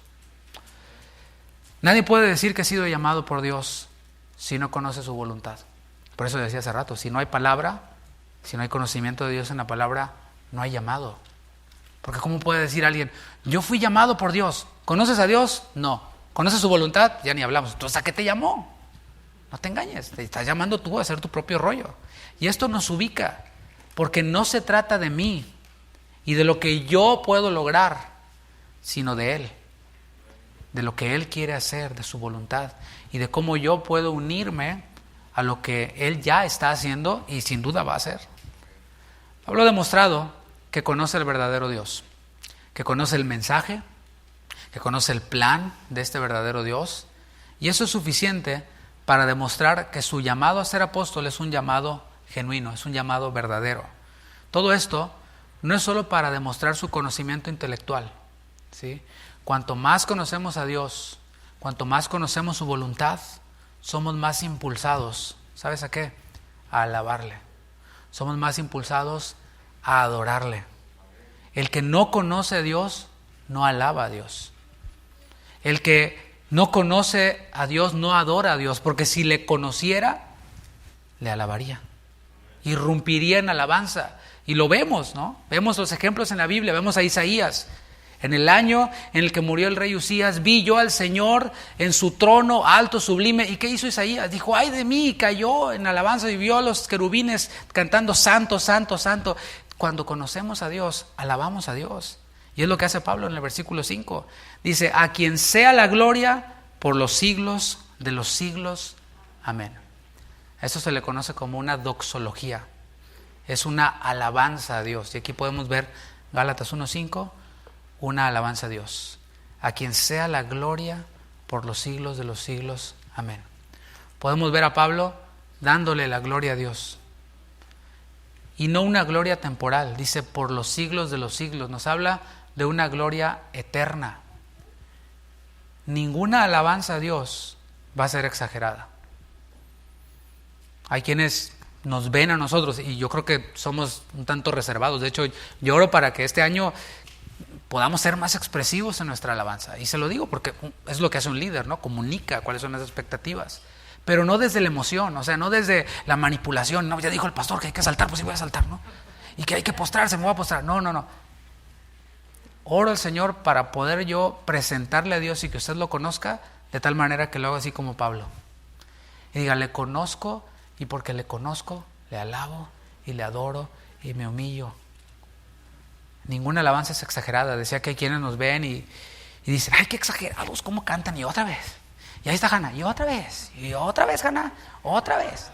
Nadie puede decir que ha sido llamado por Dios si no conoce su voluntad. Por eso decía hace rato, si no hay palabra, si no hay conocimiento de Dios en la palabra, no hay llamado. Porque ¿cómo puede decir alguien, yo fui llamado por Dios? ¿Conoces a Dios? No. ¿Conoces su voluntad? Ya ni hablamos. Entonces, ¿a qué te llamó? No te engañes, te estás llamando tú a hacer tu propio rollo. Y esto nos ubica, porque no se trata de mí y de lo que yo puedo lograr, sino de Él, de lo que Él quiere hacer, de su voluntad, y de cómo yo puedo unirme a lo que Él ya está haciendo y sin duda va a hacer. Pablo ha demostrado que conoce el verdadero Dios, que conoce el mensaje, que conoce el plan de este verdadero Dios, y eso es suficiente para demostrar que su llamado a ser apóstol es un llamado genuino, es un llamado verdadero. Todo esto no es solo para demostrar su conocimiento intelectual, ¿sí? Cuanto más conocemos a Dios, cuanto más conocemos su voluntad, somos más impulsados, ¿sabes a qué? A alabarle. Somos más impulsados a adorarle. El que no conoce a Dios, no alaba a Dios. El que no conoce a Dios, no adora a Dios, porque si le conociera, le alabaría. Irrumpiría en alabanza. Y lo vemos, ¿no? Vemos los ejemplos en la Biblia, vemos a Isaías. En el año en el que murió el rey Usías, vi yo al Señor en su trono alto, sublime. ¿Y qué hizo Isaías? Dijo, ay de mí, y cayó en alabanza y vio a los querubines cantando, santo, santo, santo. Cuando conocemos a Dios, alabamos a Dios. Y es lo que hace Pablo en el versículo 5. Dice, a quien sea la gloria por los siglos de los siglos. Amén. Eso se le conoce como una doxología. Es una alabanza a Dios. Y aquí podemos ver Gálatas 1:5, una alabanza a Dios. A quien sea la gloria por los siglos de los siglos. Amén. Podemos ver a Pablo dándole la gloria a Dios. Y no una gloria temporal. Dice por los siglos de los siglos. Nos habla de una gloria eterna. ninguna alabanza a Dios va a ser exagerada. Hay quienes nos ven a nosotros y yo creo que somos un tanto reservados. De hecho, yo oro para que este año podamos ser más expresivos en nuestra alabanza. Y se lo digo porque es lo que hace un líder, ¿no? Comunica cuáles son las expectativas. Pero no desde la emoción, o sea, no desde la manipulación. No, ya dijo el pastor que hay que saltar, pues sí voy a saltar, ¿no? Y que hay que postrarse, me voy a postrar. No. Oro al Señor para poder yo presentarle a Dios y que usted lo conozca de tal manera que lo haga así como Pablo. Y diga, le conozco y porque le conozco, le alabo y le adoro y me humillo. Ninguna alabanza es exagerada. Decía que hay quienes nos ven y dicen, ay, qué exagerados, cómo cantan, y otra vez. Y ahí está Hannah, y otra vez Hannah, otra vez.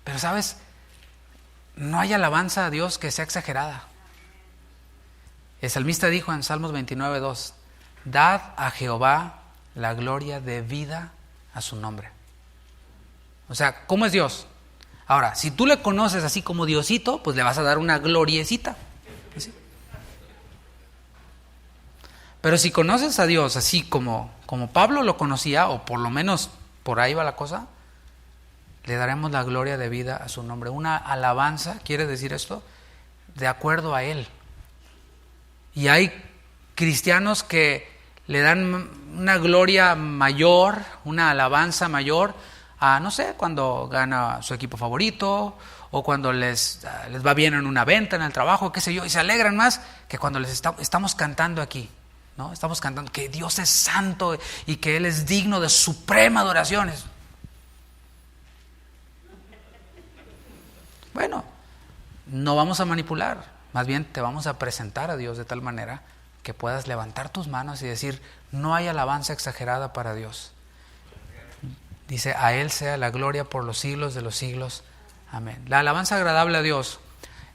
Pero sabes, no hay alabanza a Dios que sea exagerada. El salmista dijo en Salmos 29:2, dad a Jehová la gloria debida a su nombre. O sea, ¿cómo es Dios? Ahora, si tú le conoces así como Diosito, pues le vas a dar una gloriecita. ¿Sí? Pero si conoces a Dios así como Pablo lo conocía, o por lo menos por ahí va la cosa, le daremos la gloria debida a su nombre. Una alabanza, ¿quiere decir esto? De acuerdo a Él. Y hay cristianos que le dan una gloria mayor, una alabanza mayor a, no sé, cuando gana su equipo favorito, o cuando les va bien en una venta, en el trabajo, qué sé yo, y se alegran más que cuando les estamos cantando aquí, ¿no? Estamos cantando que Dios es santo y que Él es digno de suprema adoración. Bueno, no vamos a manipular, más bien te vamos a presentar a Dios de tal manera que puedas levantar tus manos y decir, no hay alabanza exagerada para Dios. Dice, a Él sea la gloria por los siglos de los siglos. Amén. La alabanza agradable a Dios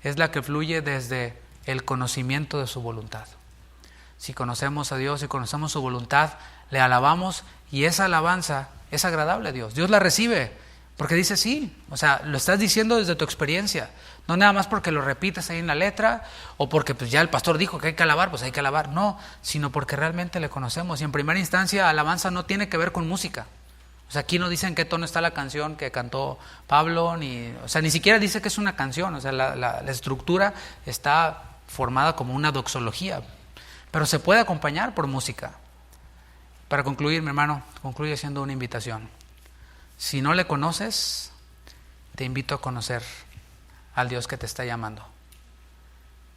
es la que fluye desde el conocimiento de su voluntad. Si conocemos a Dios y conocemos su voluntad, le alabamos y esa alabanza es agradable a Dios. Dios la recibe porque dice sí. O sea, lo estás diciendo desde tu experiencia. No nada más porque lo repites ahí en la letra o porque pues ya el pastor dijo que hay que alabar, pues hay que alabar. No, sino porque realmente le conocemos. Y en primera instancia, alabanza no tiene que ver con música. O sea, aquí no dice en qué tono está la canción que cantó Pablo, ni siquiera dice que es una canción. O sea, la estructura está formada como una doxología, pero se puede acompañar por música. Para concluir, mi hermano, concluye haciendo una invitación. Si no le conoces, te invito a conocer al Dios que te está llamando,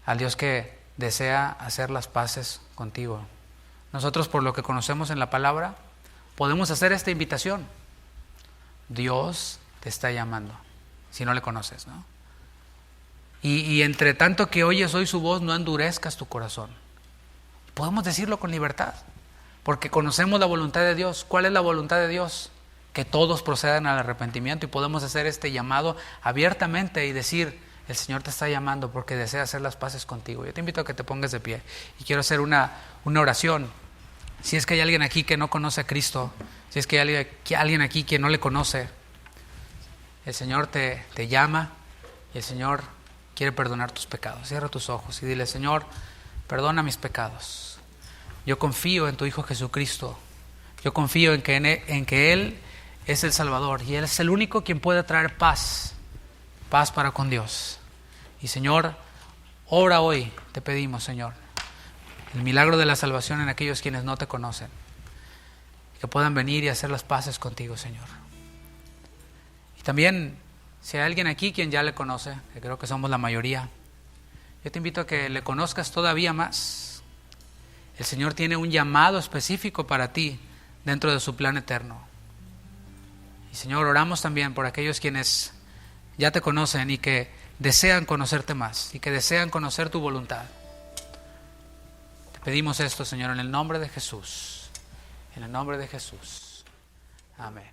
al Dios que desea hacer las paces contigo. Nosotros, por lo que conocemos en la palabra, podemos hacer esta invitación. Dios te está llamando, si no le conoces, ¿no? Y entre tanto que oyes hoy su voz, no endurezcas tu corazón. Podemos decirlo con libertad, porque conocemos la voluntad de Dios. ¿Cuál es la voluntad de Dios? Que todos procedan al arrepentimiento, y podemos hacer este llamado abiertamente y decir, el Señor te está llamando porque desea hacer las paces contigo. Yo te invito a que te pongas de pie y quiero hacer una oración. Si es que hay alguien aquí que no conoce a Cristo, si es que hay alguien aquí que no le conoce, el Señor te llama y el Señor quiere perdonar tus pecados. Cierra tus ojos y dile, Señor, perdona mis pecados. Yo confío en tu Hijo Jesucristo. Yo confío en que Él es el Salvador y Él es el único quien puede traer paz para con Dios. Y Señor, obra hoy, te pedimos, Señor, el milagro de la salvación en aquellos quienes no te conocen, que puedan venir y hacer las paces contigo, Señor. Y también, si hay alguien aquí quien ya le conoce, que creo que somos la mayoría, yo te invito a que le conozcas todavía más. El Señor tiene un llamado específico para ti dentro de su plan eterno. Y Señor, oramos también por aquellos quienes ya te conocen y que desean conocerte más y que desean conocer tu voluntad. Te pedimos esto, Señor, en el nombre de Jesús. En el nombre de Jesús. Amén.